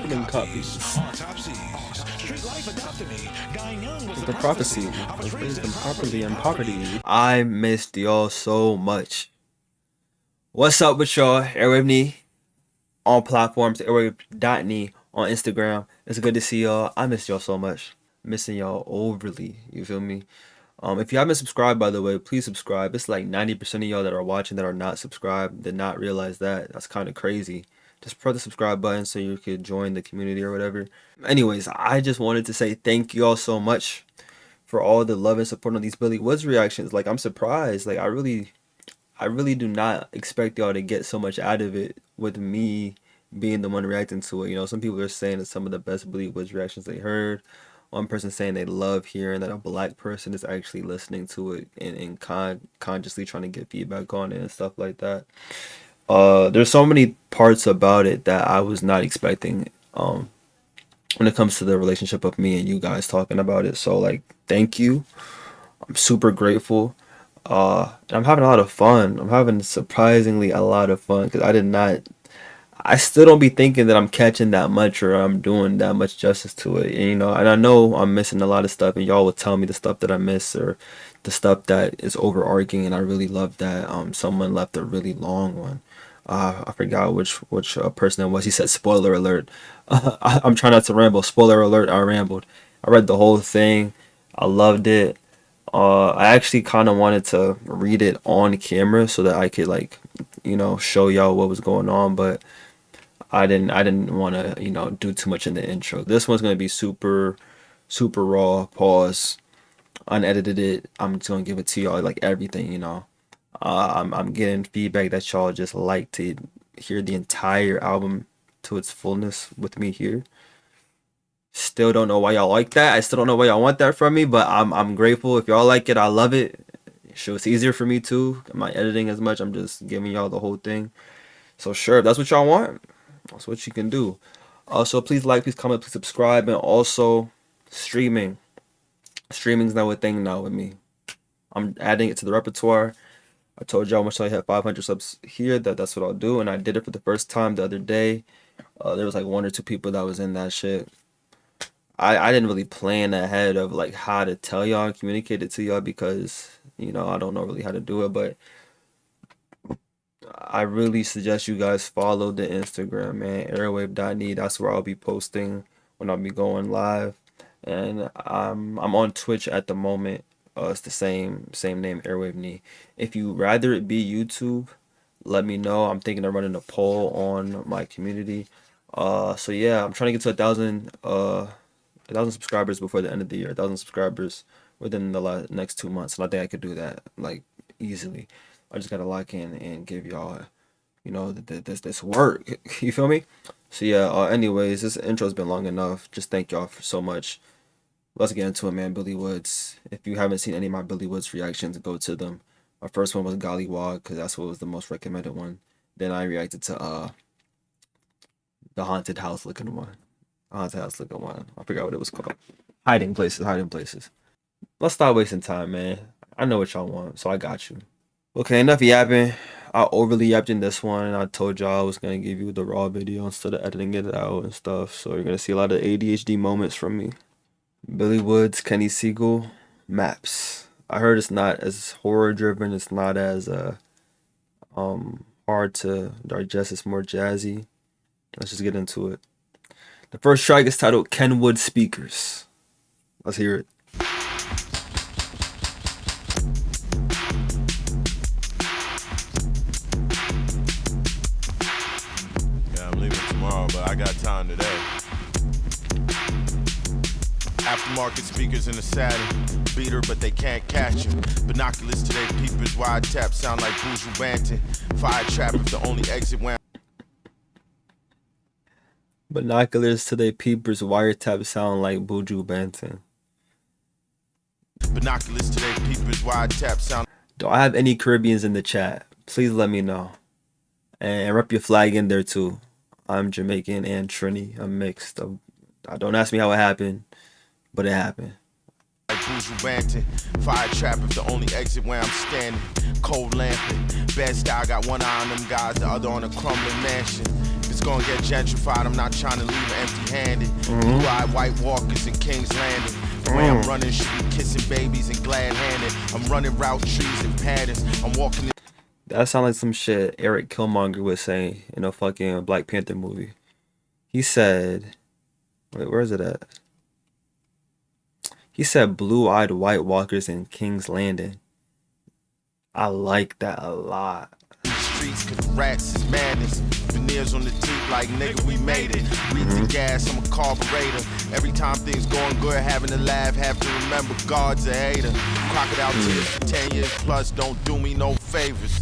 Opening copies. The prophecy was based improperly in poverty. I missed y'all so much. What's up with y'all? Airwave on platforms, airwave.me on Instagram. It's good to see y'all. I missed y'all so much. Missing y'all overly. You feel me? If you haven't subscribed, by the way, please subscribe. It's like 90% of y'all that are watching that are not subscribed. Did not realize that. That's kind of crazy. Just press the subscribe button so you could join the community or whatever. Anyways, I just wanted to say thank you all so much for all the love and support on these Billy Woods reactions. Like, I'm surprised. Like, I really do not expect y'all to get so much out of it with me being the one reacting to it. You know, some people are saying it's some of the best Billy Woods reactions they heard. One person saying they love hearing that a black person is actually listening to it and consciously trying to get feedback on it and stuff like that. There's so many parts about it that I was not expecting when it comes to the relationship of me and you guys talking about it. So, like, thank you. I'm super grateful. And I'm having a lot of fun. I'm having surprisingly a lot of fun because I still don't be thinking that I'm catching that much or I'm doing that much justice to it. And, you know, and I know I'm missing a lot of stuff, and y'all will tell me the stuff that I miss or the stuff that is overarching. And I really love that someone left a really long one. I forgot which person it was. He said, "Spoiler alert." I'm trying not to ramble. Spoiler alert. I rambled. I read the whole thing. I loved it. I actually kind of wanted to read it on camera so that I could, like, you know, show y'all what was going on, but I didn't want to, you know, do too much in the intro. This one's gonna be super raw, pause, unedited it. I'm just gonna give it to y'all like everything, you know. I'm getting feedback that y'all just like to hear the entire album to its fullness with me here. Still don't know why y'all like that. I still don't know why y'all want that from me, but I'm grateful. If y'all like it, I love it. Sure, it's easier for me too. I'm not editing as much. I'm just giving y'all the whole thing. So sure, if that's what y'all want, that's what you can do. Also, please like, please comment, please subscribe, and also streaming. Streaming's now a thing now with me. I'm adding it to the repertoire. I told y'all once I hit 500 subs here that's what I'll do, and I did it for the first time the other day. There was like 1 or 2 people that was in that shit. I didn't really plan ahead of like how to tell y'all and communicate it to y'all because, you know, I don't know really how to do it, but I really suggest you guys follow the Instagram, man. Airwave.me. That's where I'll be posting when I'll be going live. And I'm on Twitch at the moment. It's the same name, Airwave.me. If you rather it be YouTube, let me know. I'm thinking of running a poll on my community. So yeah, I'm trying to get to 1,000 subscribers before the end of the year. 1,000 subscribers within the next 2 months, and I think I could do that like easily. I just gotta lock in and give y'all, you know, this work. You feel me? So yeah. Anyways, this intro's been long enough. Just thank y'all for so much. Let's get into it, man. Billy Woods. If you haven't seen any of my Billy Woods reactions, go to them. My first one was Gollywog because that's what was the most recommended one. Then I reacted to the haunted house looking one. Haunted house looking one. I forgot what it was called. Hiding places. Let's stop wasting time, man. I know what y'all want, so I got you. Okay, enough yapping. I overly yapped in this one. I told y'all I was gonna give you the raw video instead of editing it out and stuff. So you're gonna see a lot of ADHD moments from me. Billy Woods, Kenny Siegel, Maps. I heard it's not as horror driven. It's not as hard to digest. It's more jazzy. Let's just get into it. The first track is titled Kenwood Speakers. Let's hear it. Yeah, I'm leaving tomorrow, but I got time today. Aftermarket speakers in the saddle, beater, but they can't catch you. Binoculars to their peepers, wide tap sound like Bourgeois Banton. Fire trap if the only exit when. Binoculars to their peepers, wiretap sound like Buju Banton. Binoculars to their peepers, wide tap sound. Do I have any Caribbeans in the chat? Please let me know. And rep your flag in there too. I'm Jamaican and Trini. I'm mixed. Don't ask me how it happened, but it happened. Like Bourgeois Banton, fire trap if the only exit where I'm standing. Cold lamping, bad style, got one eye on them guys, the other on a crumbling mansion. it's gonna get gentrified. I'm not trying to leave empty-handed. Blue-eyed white walkers in King's Landing. The way I'm running should be kissing babies and glad-handed. I'm running route trees and patterns. I'm walking. That sounds like some shit Eric Killmonger was saying in a fucking Black Panther movie. He said, wait, where is it at? He said blue-eyed white walkers in King's Landing. I like that a lot. Streets, cause rats is madness. Veneers on the teeth like nigga, we made it. Breathe the gas, I'm a carburetor. Every time things going good, having to laugh, have to remember God's a hater. Crocodile tears for 10 years plus, don't do me no favors.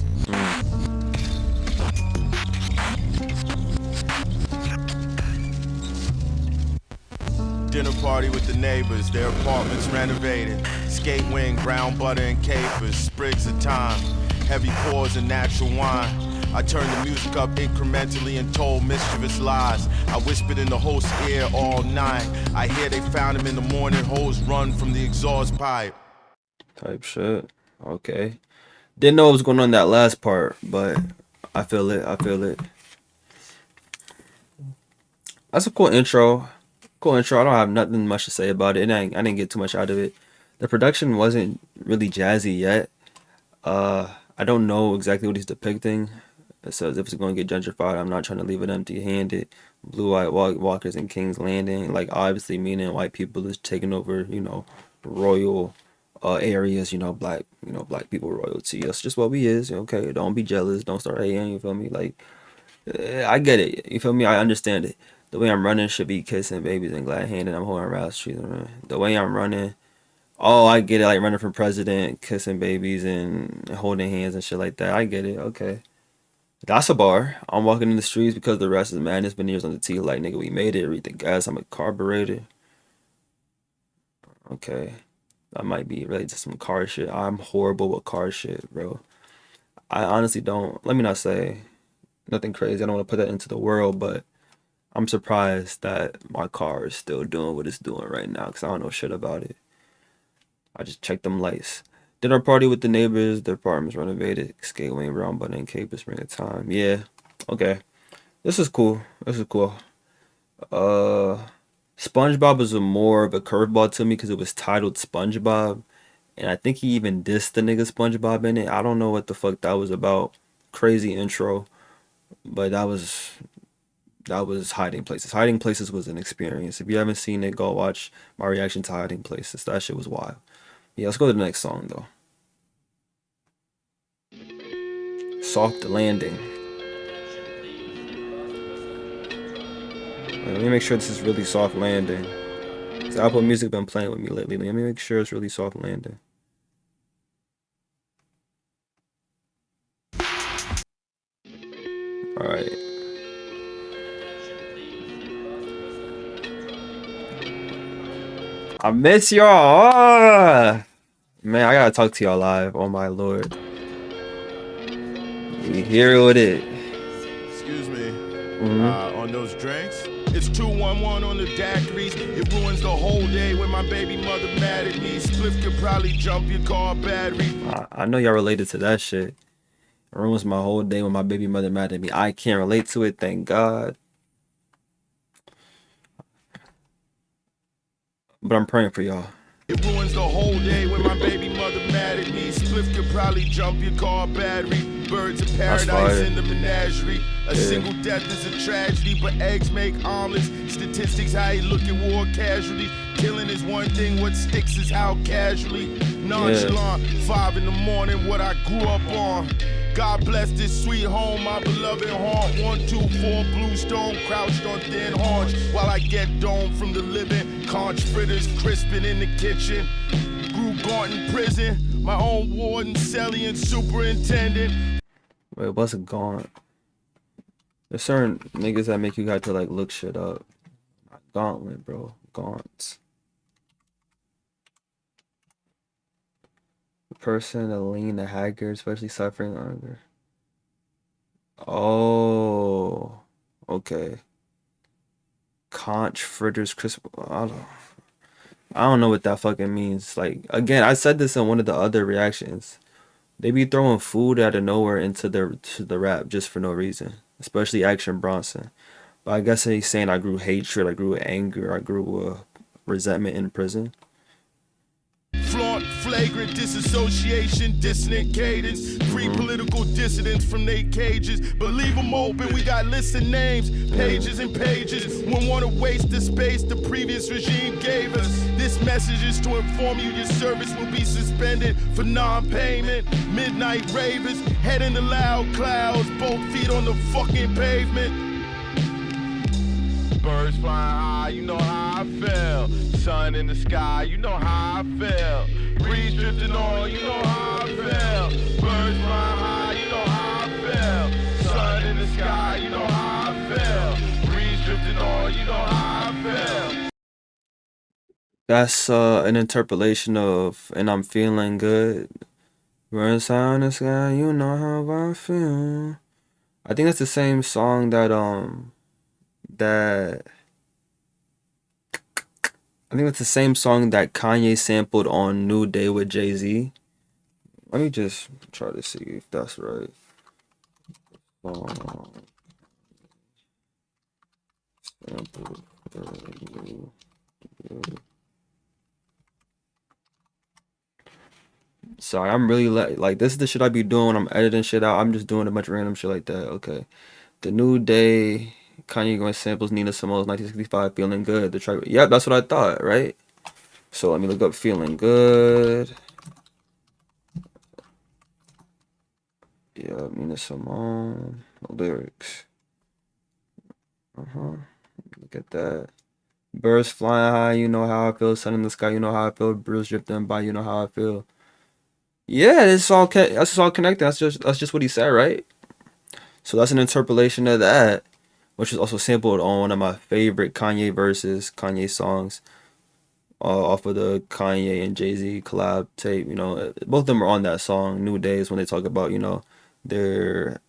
Dinner party with the neighbors, their apartments renovated. Skate wing, brown butter and capers, sprigs of thyme, heavy pours and natural wine. I turned the music up incrementally and told mischievous lies. I whispered in the host's ear all night. I hear they found him in the morning, hose run from the exhaust pipe. Type shit. Okay. Didn't know what was going on in that last part, but I feel it. I feel it. That's a cool intro. Cool intro. I don't have nothing much to say about it. I didn't get too much out of it. The production wasn't really jazzy yet. I don't know exactly what he's depicting. It says if it's going to get gentrified, I'm not trying to leave it empty-handed. Blue-eyed walkers in King's Landing, like obviously meaning white people is taking over, you know, royal areas, you know, black people royalty. That's just what we is. Okay, don't be jealous. Don't start hating. You feel me? Like, I get it. You feel me? I understand it. The way I'm running should be kissing babies and glad handed. I'm holding around streets. The way I'm running, oh, I get it. Like running for president, kissing babies and holding hands and shit like that. I get it. Okay. That's a bar. I'm walking in the streets because the rest is madness. Been years on the T. Like, nigga, we made it. Read the gas. I'm a carburetor. Okay. That might be related to some car shit. I'm horrible with car shit, bro. I honestly don't. Let me not say nothing crazy. I don't want to put that into the world, but I'm surprised that my car is still doing what it's doing right now because I don't know shit about it. I just checked them lights. Dinner party with the neighbors. Their apartment's renovated. Skate Wayne Brown Butter and Cape Spring of Time. Yeah. Okay. This is cool. This is cool. SpongeBob was more of a curveball to me because it was titled SpongeBob. And I think he even dissed the nigga SpongeBob in it. I don't know what the fuck that was about. Crazy intro. But that was Hiding Places. Hiding Places was an experience. If you haven't seen it, go watch my reaction to Hiding Places. That shit was wild. Yeah, let's go to the next song though. Soft Landing. Wait, let me make sure this is really Soft Landing. Cause Apple Music been playing with me lately. Let me make sure it's really Soft Landing. Alright. I miss y'all. Man, I gotta talk to y'all live. Oh my lord. You hear what it. Excuse me. On those drinks? It's 211 on the daiquiris. It ruins the whole day when my baby mother mad at me. Spliff could probably jump your car battery. I know y'all related to that shit. It ruins my whole day when my baby mother mad at me. I can't relate to it, thank God. But I'm praying for y'all. It ruins the whole day when my baby mother mad at me. Spliff could probably jump your car battery. Birds of paradise in the menagerie. A single death is a tragedy, but eggs make omelets. Statistics, how you look at war casualties. Killing is one thing, what sticks is how casually. Nonchalant, 5 in the morning, what I grew up on. God bless this sweet home, my beloved haunt. 124 Bluestone, crouched on thin haunch. While I get domed from the living, conch fritters crisping in the kitchen. Grew gaunt in prison, my own warden, celly, and superintendent. Wait, what's a gaunt? There's certain niggas that make you have to like look shit up. Gauntlet, bro. Gaunts. Person, a lean, a haggard, especially suffering hunger. Oh, okay. Conch fritters crisp. I don't know what that fucking means. Like again, I said this in one of the other reactions. They be throwing food out of nowhere into the rap just for no reason. especially Action Bronson. But I guess he's saying I grew hatred, I grew anger, I grew resentment in prison. Flaunt, flagrant disassociation, dissonant cadence, free political dissidents from their cages, but leave them open, we got lists of names, pages and pages, wouldn't want to waste the space the previous regime gave us. This message is to inform you your service will be suspended for non-payment. Midnight ravers, head in the loud clouds, both feet on the fucking pavement. Birds flying high, you know how I feel. Sun in the sky, you know how I feel. Breeze drifting on, you know how I feel. Birds flying high, you know how I feel. Sun in the sky, you know how I feel. Breeze drifting on, you know how I feel. That's an interpolation of "and I'm feeling good." Birds high in the sky, you know how I feel. I think that's the same song that that I think it's the same song that Kanye sampled on New Day with Jay-Z. Let me just try to see if that's right. Sampled for New Day. Sorry, I'm really like this is the shit I be doing when I'm editing shit out. I'm just doing a bunch of random shit like that. Okay. The New Day, Kanye going samples Nina Simone's 1965 Feeling Good. The track. Yep, that's what I thought, right? So let me look up Feeling Good. Yeah, Nina Simone. Lyrics. Look at that. Birds flying high, you know how I feel. Sun in the sky, you know how I feel. Bruce drifting by, you know how I feel. Yeah, it's all that's all connected. That's just what he said, right? So that's an interpolation of that, which is also sampled on one of my favorite Kanye songs, off of the Kanye and Jay-Z collab tape. You know, both of them are on that song, New Days, when they talk about, you know, their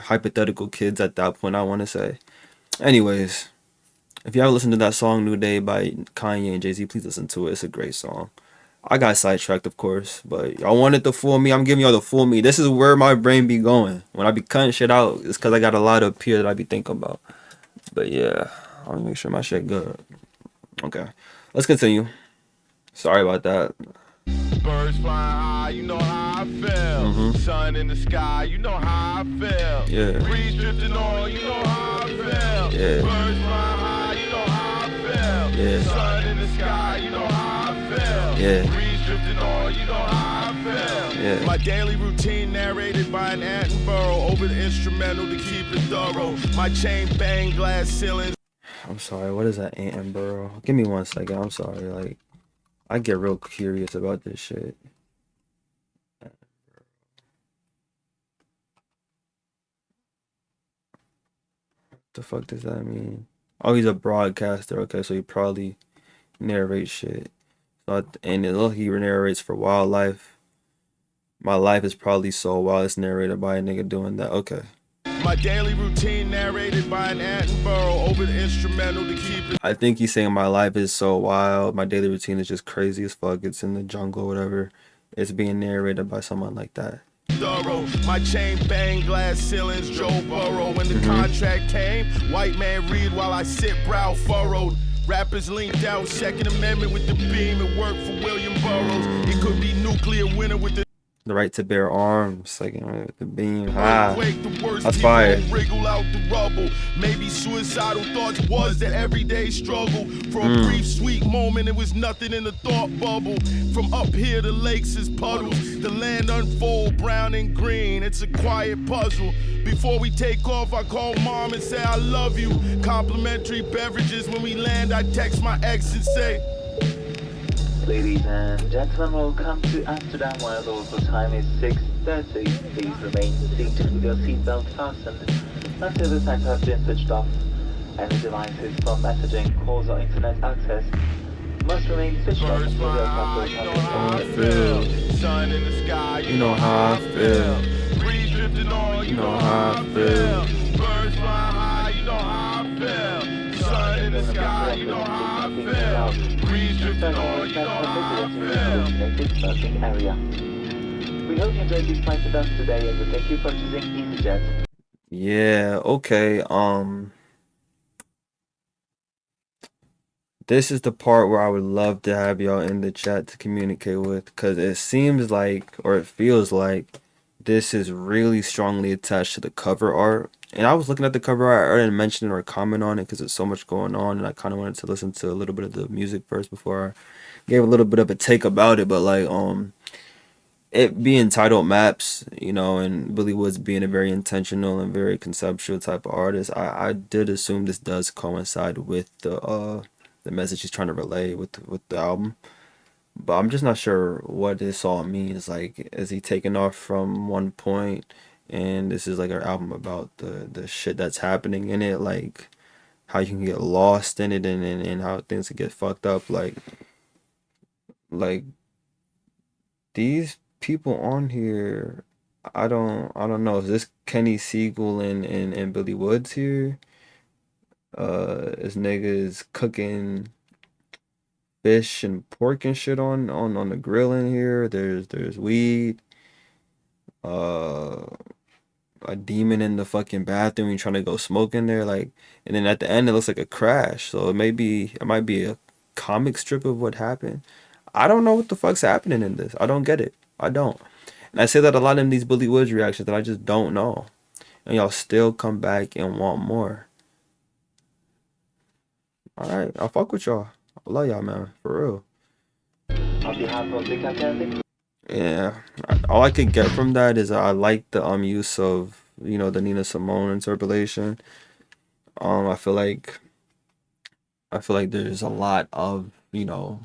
hypothetical kids at that point, I want to say. Anyways, if you haven't listened to that song, New Day by Kanye and Jay-Z, please listen to it. It's a great song. I got sidetracked, of course, but y'all wanted the full me. I'm giving y'all the full me. This is where my brain be going. When I be cutting shit out, it's because I got a lot up here that I be thinking about. But yeah, I'll make sure my shit good. Okay, let's continue. Sorry about that. Birds flying high, you know how I feel. Sun in the sky, you know how I feel. Yeah. Breeze drifting on, you know how I feel. Yeah. Birds flying high, you know how I feel. Yeah. Sun in the sky, you know how I feel. Yeah. Breeze drifting on, you know how I feel. Yeah. My daily routine narrated by an Attenborough over the instrumental to keep it thorough. My chain bang glass ceilings. I'm sorry, what is that Attenborough? Give me 1 second. I'm sorry. Like, I get real curious about this shit. What the fuck does that mean? Oh, he's a broadcaster. Okay, so he probably narrates shit. So and he narrates for wildlife. My life is probably so wild. It's narrated by a nigga doing that. Okay. My daily routine narrated by an Attenborough over the instrumental to keep it. I think he's saying my life is so wild. My daily routine is just crazy as fuck. It's in the jungle, whatever. It's being narrated by someone like that. Thorough. My chain bang glass ceilings, Joe Burrow. When the contract came, white man read while I sit brow furrowed. Rappers linked out, Second Amendment with the beam. It worked for William Burroughs. It could be nuclear winter with the right to bear arms, like with the beam. That's fire. Wriggle out the rubble. Maybe suicidal thoughts was the everyday struggle. For a brief sweet moment, it was nothing in the thought bubble. From up here, the lakes is puddles. The land unfold, brown and green. It's a quiet puzzle. Before we take off, I call mom and say I love you. Complimentary beverages. When we land, I text my ex and say, ladies and gentlemen, welcome to Amsterdam, where the local time is 6:30. Please remain seated with your seatbelt fastened until the sensor has been switched off. Any devices for messaging, calls or internet access must remain switched off until the aircraft has sun in the sky, you know how I feel. Breeze drifting on, you know how I feel. Birds flying high, you know how I feel. Sun in the sky, you know how I feel. Breeze drifting on, you know how I feel. Area. We hope you enjoyed this flight with us today and we thank you for choosing EasyJet. Yeah, okay. This is the part where I would love to have y'all in the chat to communicate with, because it seems like, or it feels like, this is really strongly attached to the cover art. And I was looking at the cover art, I didn't mention it or comment on it because there's so much going on, and I kind of wanted to listen to a little bit of the music first before I gave a little bit of a take about it. But like, it being titled Maps, you know, and Billy Woods being a very intentional and very conceptual type of artist, I did assume this does coincide with the message he's trying to relay with the album. But I'm just not sure what this all means. Like, is he taking off from one point and this is like an album about the shit that's happening in it, like how you can get lost in it, and how things can get fucked up, like these people on here, I don't know. Is this Kenny Siegel and Billy Woods here? This nigga is cooking fish and pork and shit on the grill in here. There's weed. Uh, a demon in the fucking bathroom. You trying to go smoke in there, like, and then at the end it looks like a crash. So it might be a comic strip of what happened. I don't know what the fuck's happening in this. I don't get it. I don't. And I say that a lot in these Billy Woods reactions that I just don't know. And y'all still come back and want more. Alright, I'll fuck with y'all. I love y'all, man. For real. On behalf of the Catholic. Yeah. All I could get from that is I like the use of, you know, the Nina Simone interpolation. I feel like there's a lot of, you know,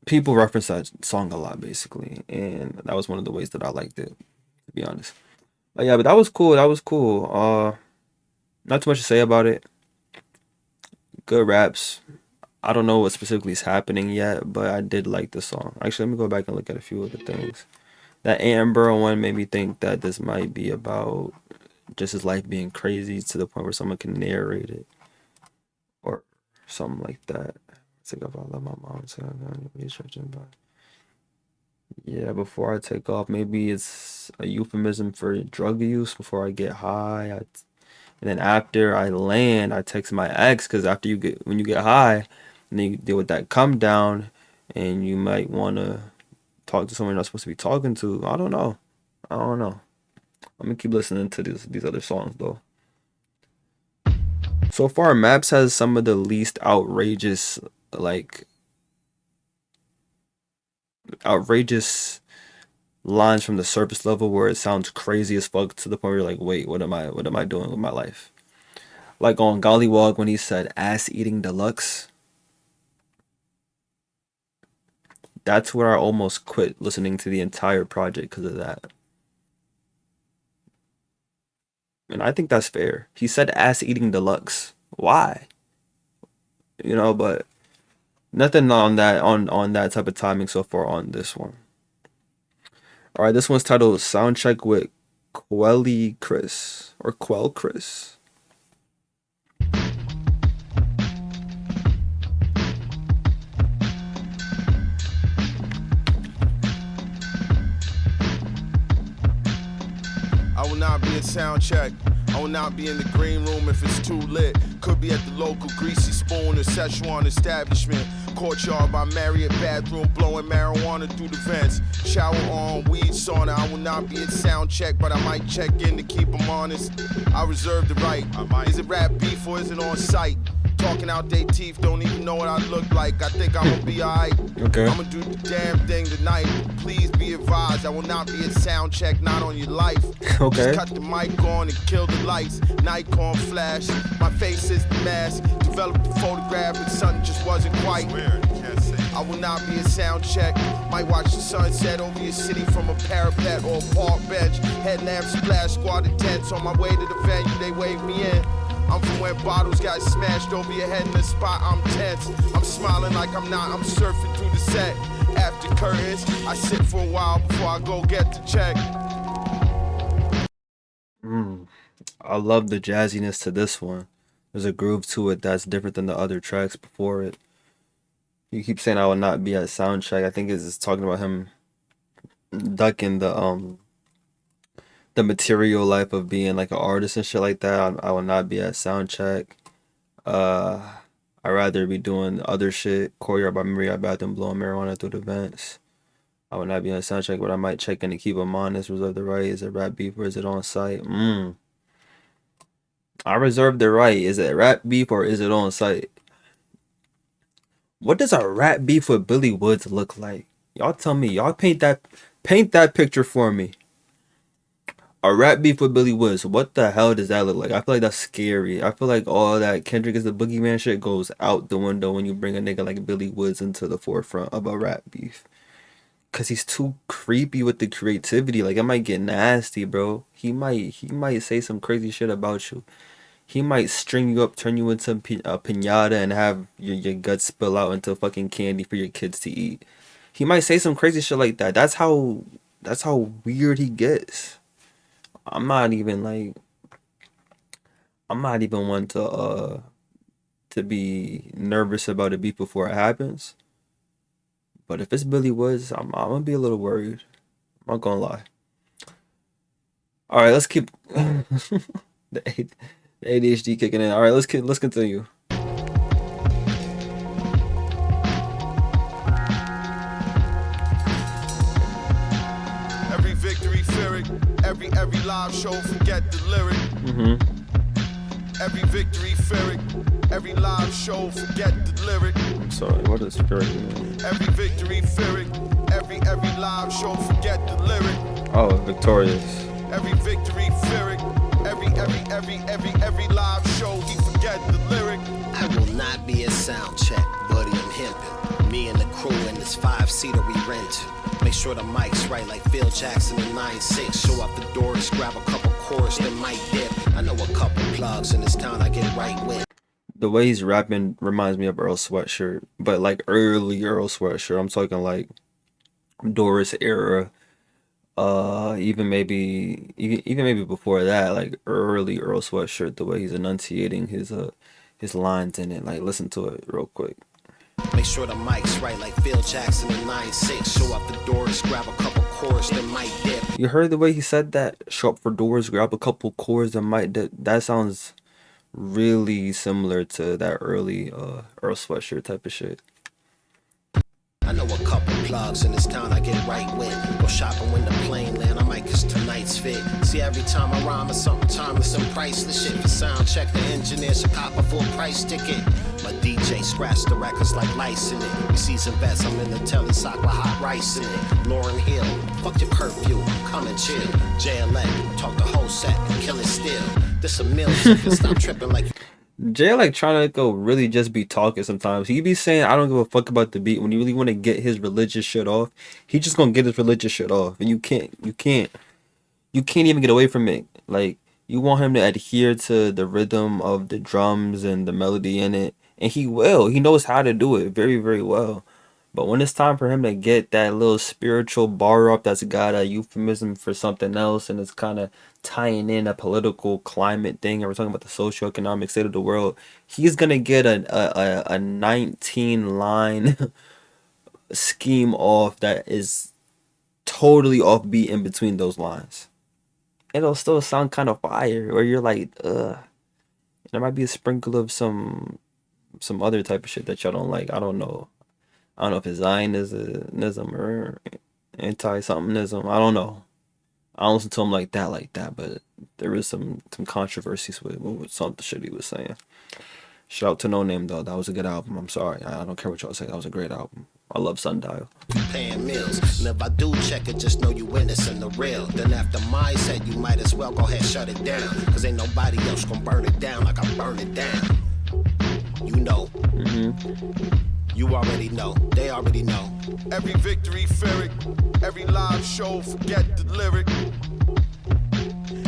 people reference that song a lot basically, and that was one of the ways that I liked it, to be honest. But yeah, but that was cool. That was cool. Not too much to say about it. Good raps. I don't know what specifically is happening yet, but I did like the song. Actually, let me go back and look at a few of the things. That Amber one made me think that this might be about just his life being crazy to the point where someone can narrate it or something like that. Take off, I love my mom. Yeah, before I take off, maybe it's a euphemism for drug use. Before I get high, and then after I land, I text my ex, because after when you get high, and then you deal with that come down, and you might want to talk to someone you're not supposed to be talking to. I don't know. I don't know. I'm gonna keep listening to these other songs though. So far, Maps has some of the least outrageous, like outrageous lines from the surface level where it sounds crazy as fuck to the point where you're like, wait, what am I doing with my life? Like on Gollywog when he said ass eating deluxe. That's where I almost quit listening to the entire project because of that. And I think that's fair. He said ass eating deluxe. Why? You know, but nothing on that type of timing so far on this one. All right, this one's titled Soundcheck with Quelly Chris or Quell Chris. I will not be at Soundcheck. I will not be in the green room if it's too lit. Could be at the local Greasy Spoon or Szechuan establishment. Courtyard by Marriott bathroom, blowing marijuana through the vents. Shower on, weed sauna. I will not be at Soundcheck, but I might check in to keep them honest. I reserve the right. Is it rap beef or is it on site? Talking out they teeth, don't even know what I look like. I think I'm gonna be alright. Okay. I'm gonna do the damn thing tonight. Please be advised, I will not be at Soundcheck, not on your life. Okay. Just cut the mic on and kill the lights. Nikon flash, my face is the mask. Developed the photograph, but something just wasn't quite. I will not be at Soundcheck. Might watch the sunset over your city from a parapet or a park bench. Headlamp splash, squad of tents. On my way to the venue, they wave me in. I'm from where bottles got smashed over your head in the spot. I'm tense. I'm smiling like I'm not. I'm surfing through the set. After curtains, I sit for a while before I go get the check. I love the jazziness to this one. There's a groove to it that's different than the other tracks before it. You keep saying I will not be at Soundcheck. I think it's talking about him ducking the material life of being like an artist and shit like that. I will not be at Soundcheck. I'd rather be doing other shit, choreograph by Maria Bath and blowing marijuana through the vents. I would not be on Soundcheck, but I might check in to keep them honest. Reserve the right. Is it rap beef or is it on site? I reserve the right. Is it rap beef or is it on site? What does a rap beef with Billy Woods look like? Y'all tell me. Y'all paint that picture for me. A rap beef with Billy Woods. What the hell does that look like? I feel like that's scary. I feel like all that Kendrick is the boogeyman shit goes out the window when you bring a nigga like Billy Woods into the forefront of a rap beef. Cause he's too creepy with the creativity. Like, it might get nasty, bro. He might say some crazy shit about you. He might string you up, turn you into a piñata, and have your guts spill out into fucking candy for your kids to eat. He might say some crazy shit like that. That's how weird he gets. I'm not even one to be nervous about a beef before it happens. But if it's Billy Woods, I'm gonna be a little worried. I'm not gonna lie. All right, let's keep the ADHD kicking in. All right, let's continue. Every victory, fear it. Every live show, forget the lyric. Every victory, fear it. Every live show, forget the lyric. I'm sorry, what is spirit mean? Every victory, fear it. Every live show, forget the lyric. Oh, victorious. Every victory, fear it. Every live show, he forget the lyric. I will not be a Soundcheck, buddy, I'm hemping. Me and the crew in this 5-seater we rented. Make sure the mic's right like Phil Jackson in 9-6. Show up the doors, grab a couple chords, then mic dip. I know a couple plugs in this town I get right with. The way he's rapping reminds me of Earl Sweatshirt, but like early Earl Sweatshirt. I'm talking like Doris era, even maybe before that, like early Earl Sweatshirt. The way he's enunciating his lines in it. Like, listen to it real quick. Make sure the mic's right like Phil Jackson in 9-6. Show up the doors, grab a couple chords, then mic dip. You heard the way he said that? Show up for doors, grab a couple chords, then mic dip. That sounds really similar to that early Earl Sweatshirt type of shit. I know a couple plugs in this town I get right with. Go shopping when the plane land, I might kiss tonight's fit. See, every time I rhyme it's something timeless and priceless shit. For Soundcheck, the engineer should cop a full price ticket. My DJ scratch the records like lice in it. We see some vets, I'm in the telly sock with hot rice in it. Lauryn Hill, fuck your curfew, come and chill. JLA, talk the whole set and kill it still. This a meal, so stop tripping like... Jay like trying to go really just be talking sometimes. He be saying I don't give a fuck about the beat. When you really want to get his religious shit off, he just gonna get his religious shit off, and you can't even get away from it. Like, you want him to adhere to the rhythm of the drums and the melody in it, and he will. He knows how to do it very, very well. But when it's time for him to get that little spiritual bar up that's got a euphemism for something else, and it's kind of tying in a political climate thing, and we're talking about the socioeconomic state of the world, he's going to get a 19 line scheme off that is totally offbeat in between those lines. It'll still sound kind of fire, or you're like, ugh. There might be a sprinkle of some other type of shit that y'all don't like. I don't know if it's Zionism or anti-somethingism. I don't know. I don't listen to him like that, but there is some controversies with some of the shit he was saying. Shout out to No Name, though. That was a good album. I'm sorry. I don't care what y'all say. That was a great album. I love Sundial. Paying meals. And if I do check it, just know you witnessing the real. Then after my set, you might as well go ahead shut it down. Cause ain't nobody else gonna burn it down like I burn it down. You know. You already know. They already know. Every victory, fear it. Every live show, forget the lyric.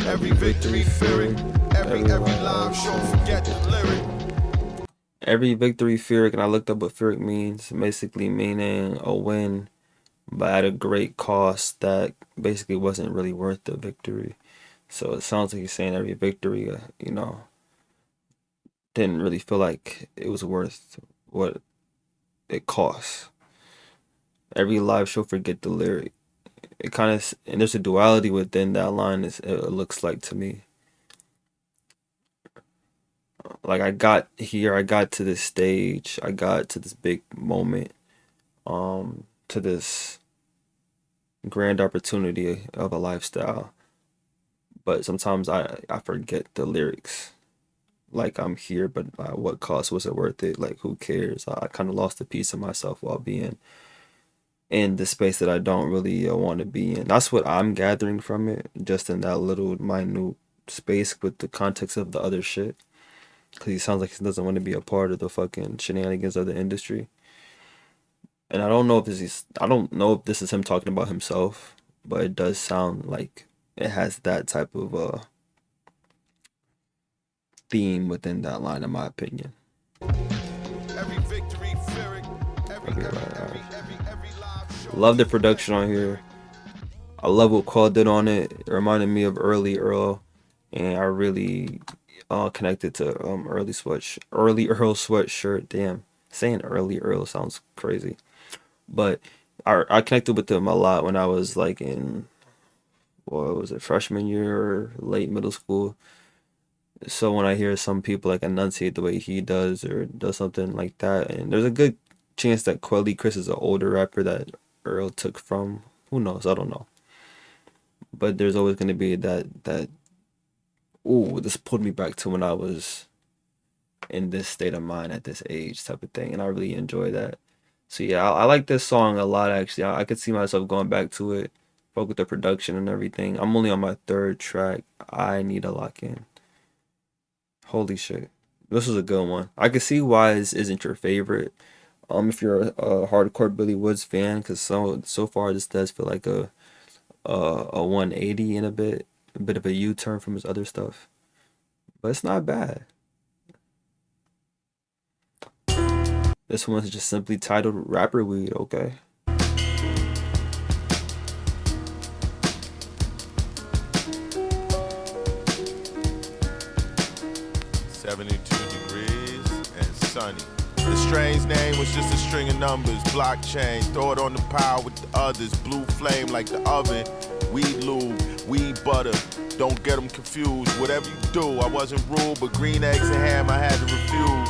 Every victory, fear it. Every live show, forget the lyric. Every victory, Pyrrhic, and I looked up what Pyrrhic means, basically meaning a win, but at a great cost that basically wasn't really worth the victory. So it sounds like he's saying every victory, didn't really feel like it was worth what it costs. Every live show, forget the lyric. it kind of, and there's a duality within that line. It looks like to me. Like I got here, I got to this stage, I got to this big moment, to this grand opportunity of a lifestyle. But sometimes I forget the lyrics. Like I'm here, but at what cost? Was it worth it? Like who cares? I kind of lost a piece of myself while being in the space that I don't really want to be in. That's what I'm gathering from it, just in that little minute space with the context of the other shit. Because he sounds like he doesn't want to be a part of the fucking shenanigans of the industry. And I don't know if this is him talking about himself, but it does sound like it has that type of theme within that line, in my opinion. Every victory, fear it. Love the production on here. I love what Quell did on it. It reminded me of early Earl, and I really connected to early Earl Sweatshirt. Damn, saying early Earl sounds crazy, but I connected with them a lot when I was like in, what was it, freshman year or late middle school. So when I hear some people like enunciate the way he does or does something like that, and there's a good chance that Quelly Chris is an older rapper that Earl took from. Who knows? I don't know. But there's always going to be that. Ooh, this pulled me back to when I was in this state of mind at this age type of thing, and I really enjoy that. So yeah, I like this song a lot actually. I could see myself going back to it. Fuck with the production and everything. I'm only on my third track. I need to lock in. Holy shit, this was a good one. I can see why this isn't your favorite. If you're a hardcore Billy Woods fan, because so far this does feel like a 180 in a bit of a U-turn from his other stuff, but it's not bad. This one's just simply titled Rapper Weed. Okay. 72 degrees and sunny. The strange name was just a string of numbers. Blockchain, throw it on the pile with the others. Blue flame like the oven. Weed lube, weed butter. Don't get them confused. Whatever you do, I wasn't rude, but green eggs and ham I had to refuse.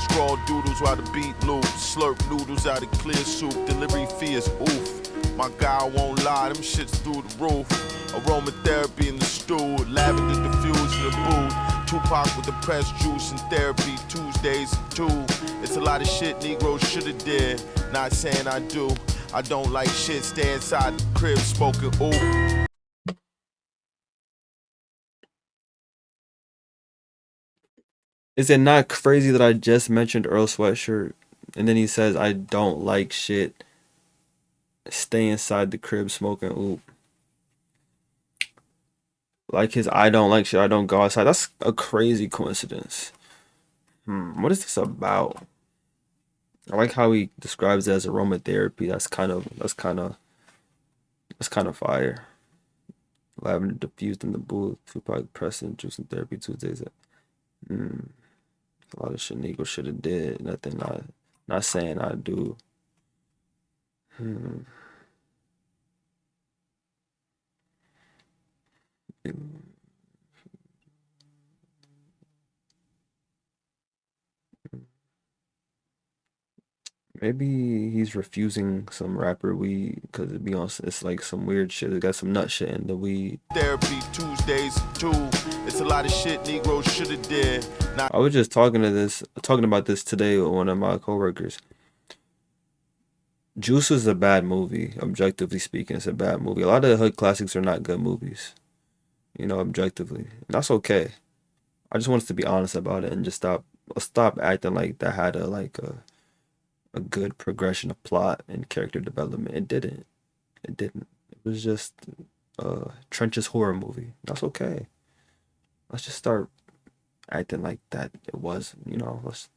Scroll doodles while the beat loops. Slurp noodles out of clear soup. Delivery fee is oof. My guy won't lie, them shits through the roof. Aromatherapy in the stool. Lavender diffused in the booth. Tupac with the press juice and therapy. Tuesdays too. It's a lot of shit Negroes shoulda did. Not saying I do. I don't like shit. Stay inside the crib spoken ooh. Is it not crazy that I just mentioned Earl Sweatshirt, and then he says I don't like shit. Stay inside the crib smoking oop. Like his I don't like shit, I don't go outside. That's a crazy coincidence. What is this about? I like how he describes it as aromatherapy. That's kind of fire. Lavender diffused in the booth. Tupac pressing juice and therapy Tuesdays. A lot of shit Negro should have did. Nothing. Not saying I do. Maybe he's refusing some rapper weed because it be on. It's like some weird shit. It got some nut shit in the weed. Therapy Tuesdays too. It's a lot of shit Negroes shoulda did. I was just talking about this today with one of my coworkers. Juice is a bad movie. Objectively speaking, it's a bad movie. A lot of the hood classics are not good movies. You know, objectively, and that's okay. I just want us to be honest about it and just stop acting like that had a good progression of plot and character development. It didn't. It was just a trenches horror movie. That's okay. Let's just start acting like that it was, you know, let's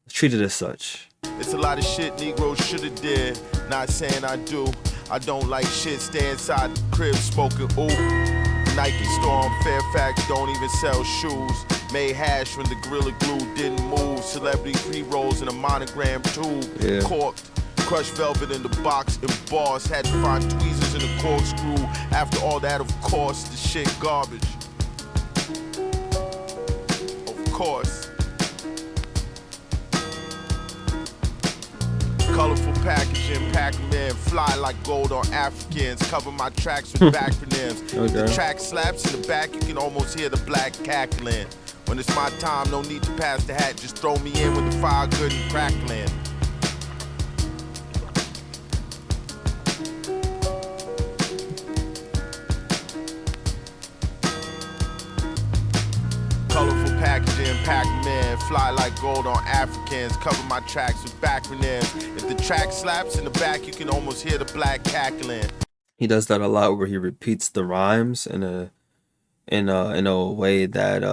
treat it as such. It's a lot of shit Negroes shoulda did. Not saying I do. I don't like shit. Stay inside the crib smoking ooh. Nike store on Fairfax don't even sell shoes. Made hash when the Gorilla Glue didn't move. Celebrity pre-rolls in a monogram tube. Yeah. Corked. Crushed velvet in the box embossed. Had to find tweezers in the corkscrew. After all that, of course, the shit garbage. Of course. Colorful packaging, Pac-Man, fly like gold on Africans. Cover my tracks with backronyms. Okay. The track slaps in the back, you can almost hear the black cackling. When it's my time, no need to pass the hat. Just throw me in with the fire good and crackling. Colorful packaging, Pac-Man, fly like gold on Africans. Cover my tracks with backronyms. If the track slaps in the back, you can almost hear the black cackling. He does that a lot, where he repeats the rhymes in a way that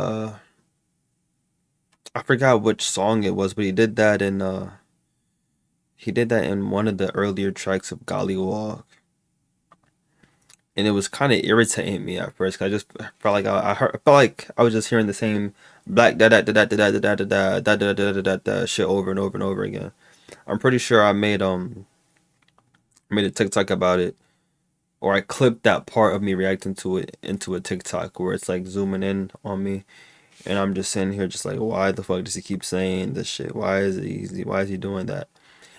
I forgot which song it was, but he did that in one of the earlier tracks of Gollywog. And it was kind of irritating me at first, 'cause I just felt like I felt like I was just hearing the same black da da da da da da da da da da da da da da shit over and over and over again. I'm pretty sure I made a TikTok about it, or I clipped that part of me reacting to it into a TikTok where it's like zooming in on me, and I'm just sitting here just like, why the fuck does he keep saying this shit? Why is he doing that?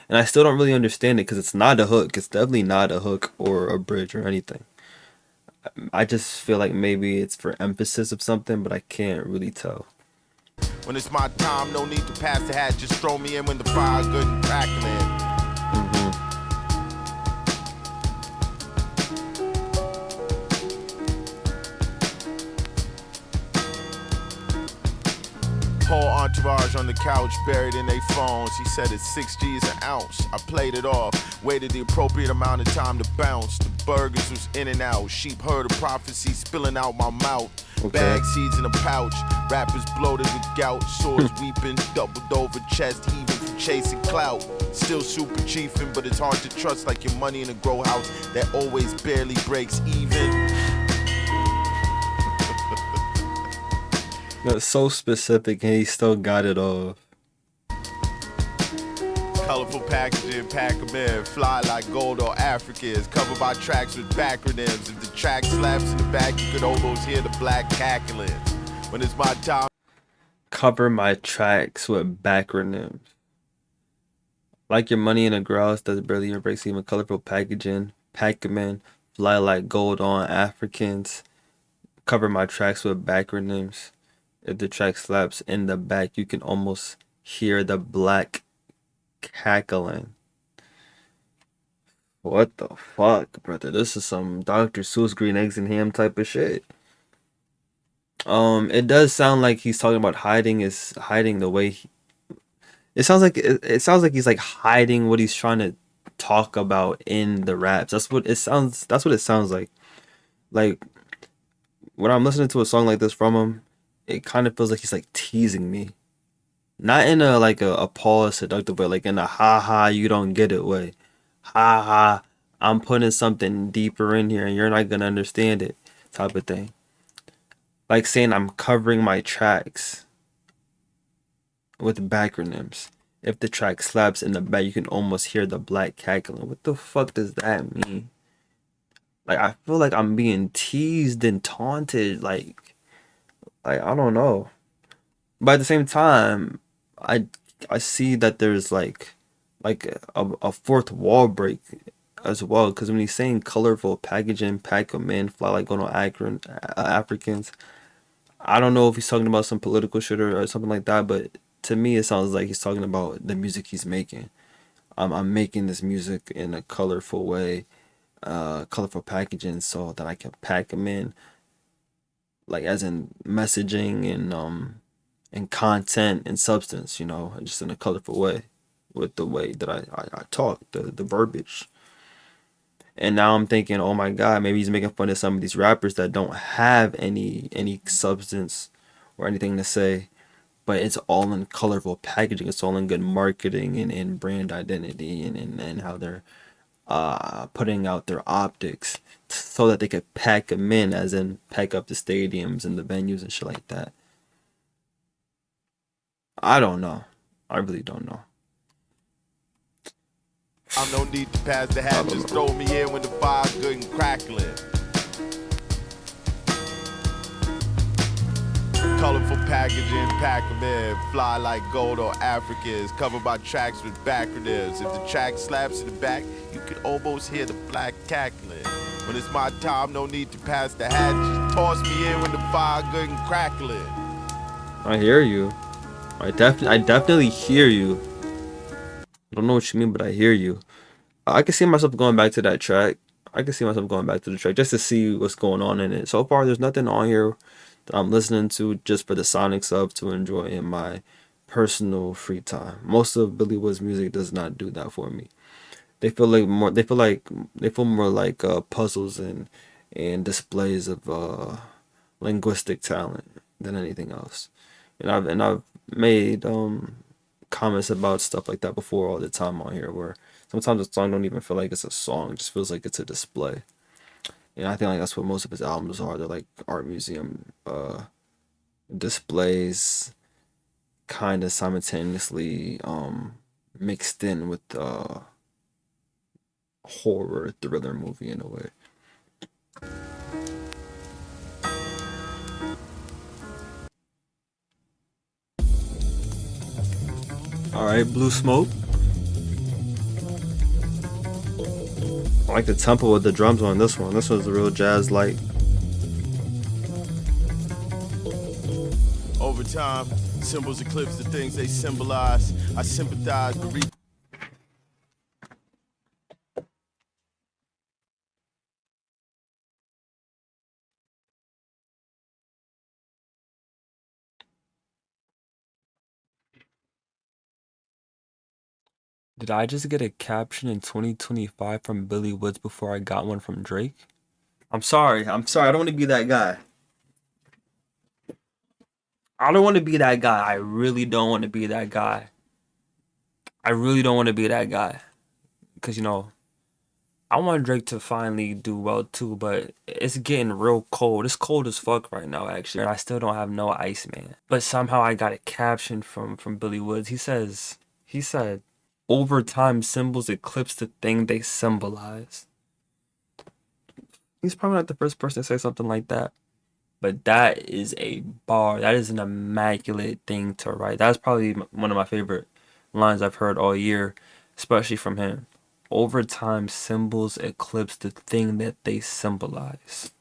And I still don't really understand it, because it's not a hook. It's definitely not a hook or a bridge or anything. I just feel like maybe it's for emphasis of something, but I can't really tell. When it's my time, no need to pass the hat. Just throw me in when the fire good and crackling. Whole entourage on the couch, buried in their phones. He said it's 6 G's an ounce. I played it off, waited the appropriate amount of time to bounce. The burgers was in and out. Sheep heard a prophecy spilling out my mouth. Okay. Bag seeds in a pouch. Rappers bloated with gout. Swords weeping, doubled over chest heaving from chasing clout. Still super chiefing, but it's hard to trust, like your money in a grow house that always barely breaks even. It's so specific, and he still got it off. Colorful packaging, Pac-Man, fly like gold or Africans. Cover my tracks with backronyms. If the track slaps in the back, you could almost hear the black cackling. When it's my time. Cover my tracks with backronyms. Like your money in a grouse that's barely your breaks even. Colorful packaging, Pac-Man, fly like gold on Africans. Cover my tracks with backronyms. If the track slaps in the back, you can almost hear the black cackling. What the fuck, brother? This is some Dr. Seuss green eggs and ham type of shit. It does sound like he's talking about hiding the way it sounds like he's like hiding what he's trying to talk about in the raps. That's what it sounds like. Like when I'm listening to a song like this from him, it kind of feels like he's like teasing me. Not in a like a pause seductive way, like in a ha ha you don't get it way. Ha ha, I'm putting something deeper in here and you're not gonna understand it type of thing. Like saying I'm covering my tracks with backronyms. If the track slaps in the back, you can almost hear the black cackling. What the fuck does that mean? Like I feel like I'm being teased and taunted, like I don't know. But at the same time, I see that there's like a fourth wall break as well, because when he's saying colorful packaging, Pac-Man, fly like going on Africans, I don't know if he's talking about some political shit or something like that, but to me it sounds like he's talking about the music he's making. I'm making this music in a colorful way, colorful packaging, so that I can pack them in, like as in messaging and content and substance, just in a colorful way, with the way that I talk, the verbiage. And now I'm thinking, oh my god, maybe he's making fun of some of these rappers that don't have any substance or anything to say, but it's all in colorful packaging. It's all in good marketing and brand identity and how they're putting out their optics so that they could pack them in, as in pack up the stadiums and the venues and shit like that. I don't know. I really don't know. No need to pass the hat, just throw me in when the fire good and crackling. Colorful packaging, pack 'em in. Fly like gold or Africans. Covered by tracks with backronyms. If the track slaps in the back, you can almost hear the black cackling. When it's my time, no need to pass the hat. Just toss me in when the fire good and crackling. I hear you. I definitely hear you. I don't know what you mean, but I hear you. I can see myself going back to that track. I can see myself going back to the track just to see what's going on in it. So far, there's nothing on here that I'm listening to just for the sonics of to enjoy in my personal free time. Most of Billy Wood's music does not do that for me. They feel more like puzzles and displays of linguistic talent than anything else. And I've made comments about stuff like that before all the time on here, where sometimes a song don't even feel like it's a song, it just feels like it's a display. And I think like that's what most of his albums are. They're like art museum displays, kind of simultaneously mixed in with horror thriller movie in a way. All right, Blue Smoke. I like the tempo with the drums on this one. This one's a real jazz light. Over time, symbols eclipse the things they symbolize. I sympathize, but Did I just get a caption in 2025 from Billy Woods before I got one from Drake? I'm sorry. I don't want to be that guy. I don't want to be that guy. I really don't want to be that guy. I really don't want to be that guy. Because, I want Drake to finally do well too, but it's getting real cold. It's cold as fuck right now, actually. And I still don't have no Iceman. But somehow I got a caption from Billy Woods. He said, over time, symbols eclipse the thing they symbolize. He's probably not the first person to say something like that. But that is a bar. That is an immaculate thing to write. That's probably one of my favorite lines I've heard all year, especially from him. Over time, symbols eclipse the thing that they symbolize.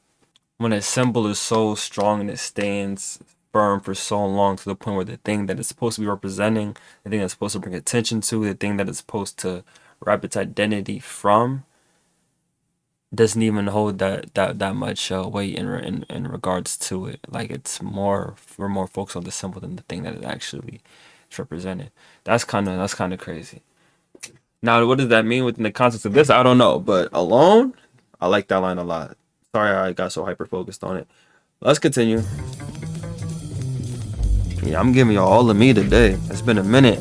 When a symbol is so strong and it stands firm for so long to the point where the thing that it's supposed to be representing, the thing that's supposed to bring attention to, the thing that it's supposed to wrap its identity from, doesn't even hold that much weight in regards to it. Like we're more focused on the symbol than the thing that it actually is represented. That's kind of crazy. Now, what does that mean within the context of this? I don't know, but alone, I like that line a lot. Sorry I got so hyper focused on it. Let's continue. Yeah, I'm giving y'all all of me today. It's been a minute.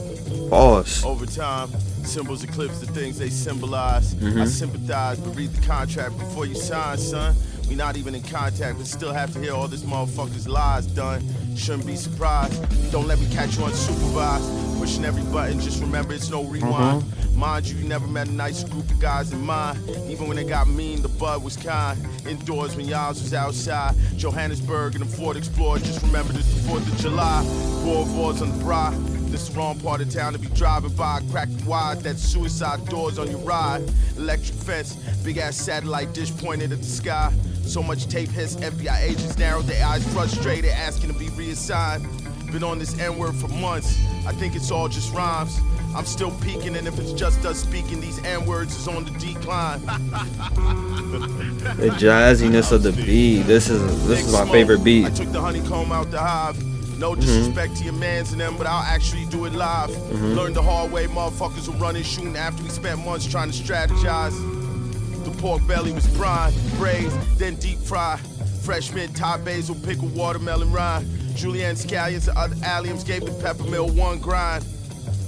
Pause. Over time, symbols eclipse the things they symbolize. I sympathize, but read the contract before you sign, son. We not even in contact, but still have to hear all this motherfucker's lies done. Shouldn't be surprised. Don't let me catch you unsupervised. Pushing every button, just remember it's no rewind. Mind you, you never met a nice group of guys in mine. Even when they got mean, the bud was kind. Indoors when y'all was outside. Johannesburg and the Ford Explorer. Just remember this the 4th of July. Boulevard's on the bra. This is the wrong part of town to be driving by. Cracking wide, that's suicide doors on your ride. Electric fence, big ass satellite dish pointed at the sky. So much tape hits, FBI agents narrowed their eyes, frustrated, asking to be reassigned. Been on this N-word for months, I think it's all just rhymes. I'm still peeking, and if it's just us speaking, these N-words is on the decline. The jazziness of the beat. This is my favorite beat. I took the honeycomb out the hive. No disrespect to your mans and them, but I'll actually do it live. Learned the hard way, motherfuckers were running, shooting after we spent months trying to strategize. The pork belly was brine, braised, then deep fried. Fresh mint, Thai basil, pickle, watermelon rind. Julienne scallions and other alliums gave the peppermill one grind.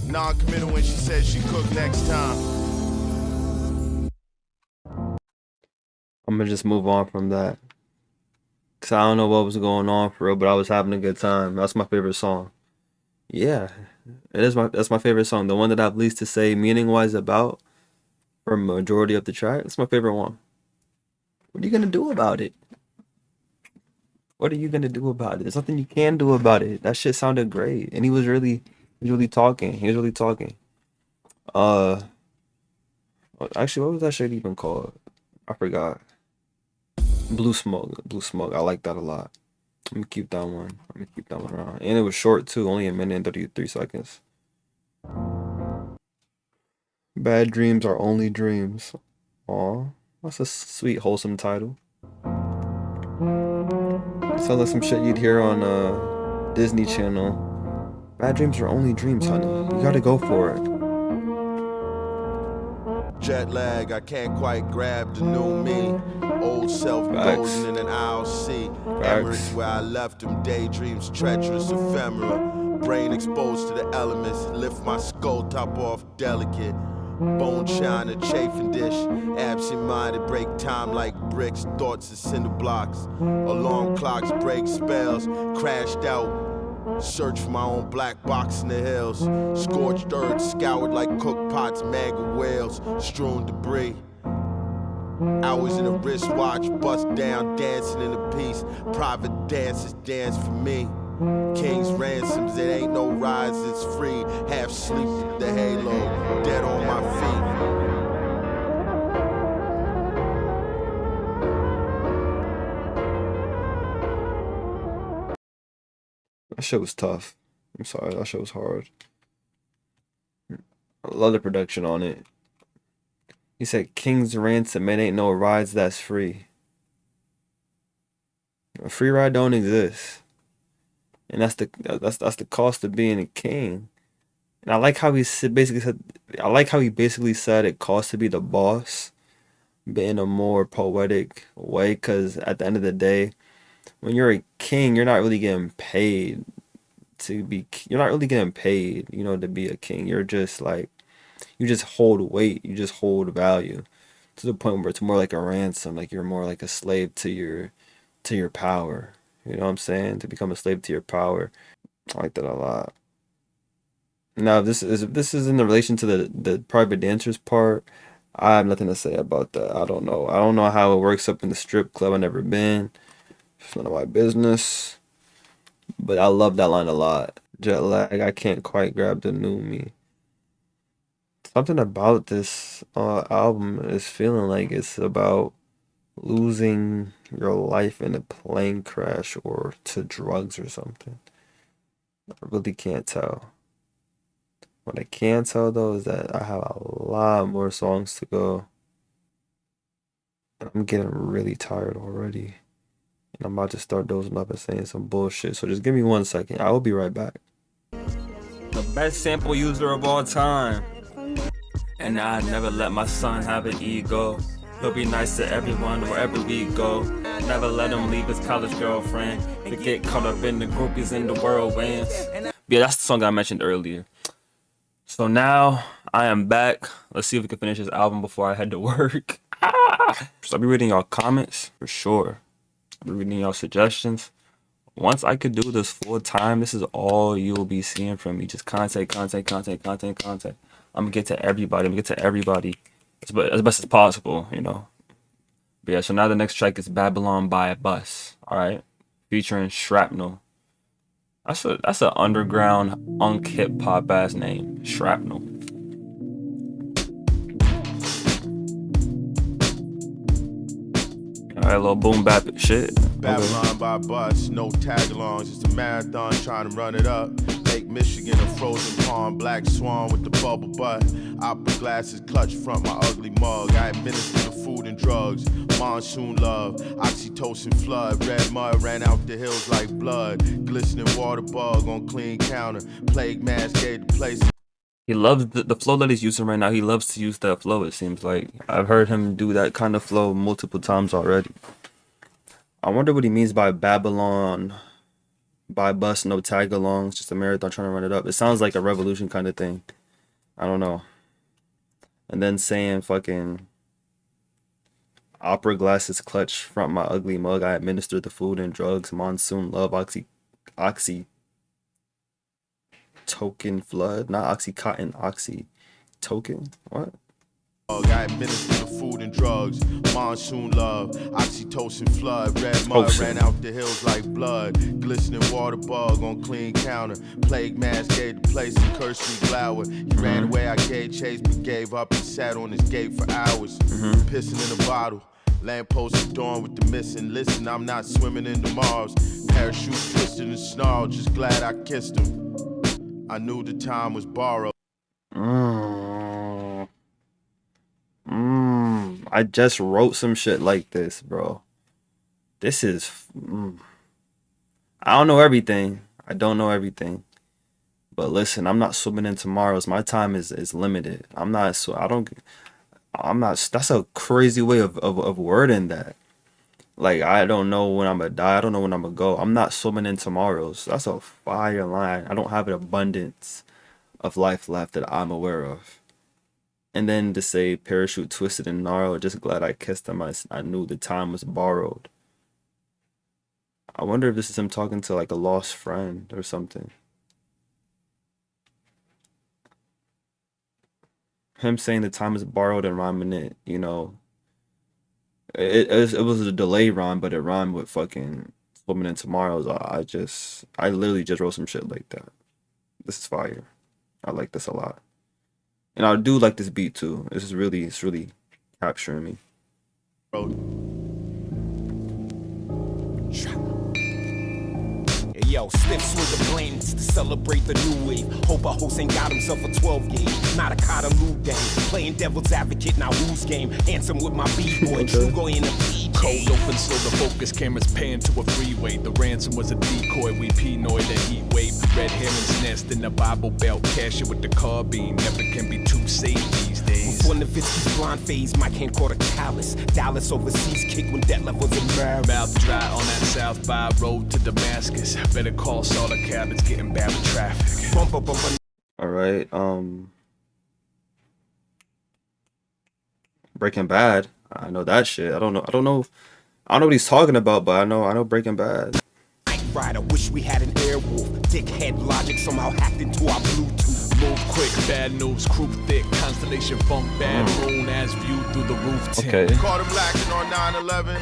Non-committal when she said she cook next time. I'm gonna just move on from that. Cause I don't know what was going on for real, but I was having a good time. That's my favorite song. Yeah, that's my favorite song. The one that I've least to say meaning wise about. for a majority of the track. It's my favorite one. What are you gonna do about it? What are you gonna do about it? There's nothing you can do about it. That shit sounded great, and he was really talking. He was really talking. Uh, actually, what was that shit even called? I forgot. Blue Smoke. Blue Smoke. I like that a lot. Let me keep that one. Let me keep that one around. And it was short too, only a minute and 33 seconds. Bad dreams are only dreams. Aw, that's a sweet, wholesome title. Sounds like some shit you'd hear on Disney Channel. Bad dreams are only dreams, honey. You gotta go for it. Jet lag, I can't quite grab the new me. Old self golden in an aisle seat. Emirates where I left them, daydreams, treacherous ephemera. Brain exposed to the elements, lift my skull top off delicate. Bone china, chafing dish. Absent-minded, break time like bricks. Thoughts of cinder blocks. Alarm clocks break spells. Crashed out. Search for my own black box in the hills. Scorched earth, scoured like cooked pots, mangled whales, strewn debris. Hours in a wristwatch, bust down, dancing in a piece. Private dancers dance for me. King's ransoms, it ain't no rise, it's free. Half sleep, the halo, dead on my feet. That shit was tough. I'm sorry, that shit was hard. I love the production on it. He said, King's ransom, it ain't no rides that's free. A free ride don't exist. And that's the cost of being a king. And I like how he basically said it costs to be the boss, but in a more poetic way, because at the end of the day, when you're a king, you're not really getting paid to be to be a king. You're just like, you just hold weight, you just hold value to the point where it's more like a ransom, like you're more like a slave to your power. You know what I'm saying? To become a slave to your power. I like that a lot. Now, if this is in the relation to the private dancers part, I have nothing to say about that. I don't know. I don't know how it works up in the strip club. I've never been. It's none of my business. But I love that line a lot. Jet lag, I can't quite grab the new me. Something about this album is feeling like it's about losing your life in a plane crash or to drugs or something. I really can't tell. What I can tell though is that I have a lot more songs to go. And I'm getting really tired already. And I'm about to start dozing up and saying some bullshit. So just give me 1 second. I will be right back. The best sample user of all time. And I never let my son have an ego. He'll be nice to everyone wherever we go. Never let him leave his college girlfriend. To get caught up in the groupies and the whirlwinds. Yeah, that's the song I mentioned earlier. So now I am back. Let's see if we can finish this album before I head to work. So I'll be reading y'all comments for sure. I'll be reading y'all suggestions. Once I could do this full time, this is all you'll be seeing from me. Just content. I'm gonna get to everybody. As best as possible, you know. But yeah, so now the next track is Babylon by Bus. Alright. Featuring Shrapnel. That's an underground unk hip hop ass name. Shrapnel. Alright, little boom bap shit. Babylon by bus, no tag-alongs, just a marathon trying to run it up. Lake Michigan, a frozen pond, black swan with the bubble butt. Opera glasses clutch front my ugly mug. I administer the food and drugs, monsoon love, oxytocin flood. Red mud ran out the hills like blood. Glistening water bug on clean counter. Plague mask gave the place. He loves the flow that he's using right now. He loves to use that flow, it seems like. I've heard him do that kind of flow multiple times already. I wonder what he means by Babylon, by bus, no tag-alongs, just a marathon trying to run it up. It sounds like a revolution kind of thing. I don't know. And then saying fucking opera glasses clutch front my ugly mug. I administer the food and drugs. Monsoon love, oxy token flood. Not oxycontin, oxy token. What? I administer the food and drugs, monsoon love, oxytocin flood, red mud ran out the hills like blood, glistening water bug on clean counter, plague mask gave the place in cursory glower, he ran away, I gave chase, but gave up and sat on his gate for hours, pissing in a bottle, lamppost adorned with the missing, listen, I'm not swimming in the Mars, parachute twisted and snarled, just glad I kissed him, I knew the time was borrowed. I just wrote some shit like this, bro. This is... I don't know everything. I don't know everything. But listen, I'm not swimming in tomorrows. My time is limited. I'm not... That's a crazy way of wording that. Like, I don't know when I'm gonna die. I don't know when I'm gonna go. I'm not swimming in tomorrows. That's a fire line. I don't have an abundance of life left that I'm aware of. And then to say parachute twisted and gnarled, just glad I kissed him. I knew the time was borrowed. I wonder if this is him talking to like a lost friend or something. Him saying the time is borrowed and rhyming it, you know. It was a delay rhyme, but it rhymed with fucking swimming in tomorrows. I literally just wrote some shit like that. This is fire. I like this a lot. And I do like this beat too. It's really capturing me. Yo, Stiffs with the blames to celebrate the new wave. Hope a host ain't got himself a 12 gauge. Not a Carter Lou game. Playing devil's advocate, now who's game? Handsome with my B-boy. True go in a PJ. Cold open, so the focus cameras pan to a freeway. The ransom was a decoy. We Pinoy the heat wave. Red Heron's nest in the Bible Belt. Cash it with the carbine. Never can be too safe these days. Before the 50s blonde phase, my hand caught a callus. Dallas overseas kick when debt levels emerge. Mouth dry on that South by road to Damascus. Better call all the cabins getting bad with traffic. All right, Breaking Bad. I know that shit. I don't know what he's talking about, but I know Breaking Bad. Night Rider, wish we had an airwolf. Dickhead logic somehow hacked into our Bluetooth. Move quick, bad news, crew thick, constellation funk, bad moon as viewed through the roof tint. Okay. Caught him lacking on 9/11.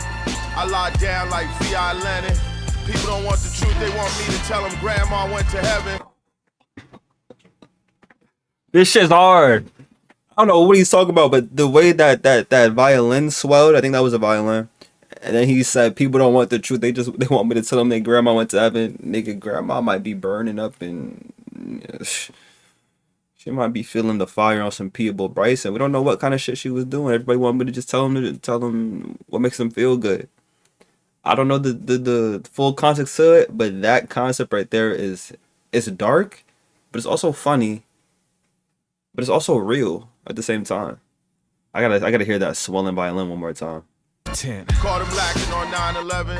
I locked down like V.I. Lenin. People don't want the truth, they want me to tell them grandma went to heaven. This shit's hard. I don't know what he's talking about, but the way that violin swelled, I think that was a violin. And then he said, people don't want the truth, they want me to tell them their grandma went to heaven. Nigga, grandma might be burning up and she might be feeling the fire on some Peeable Bryson. We don't know what kind of shit she was doing. Everybody wanted me to just tell them what makes them feel good. I don't know the full context to it, but that concept right there is dark, but it's also funny, but it's also real at the same time. I gotta hear that swelling violin one more time. 10. Caught him lacking on 9/11.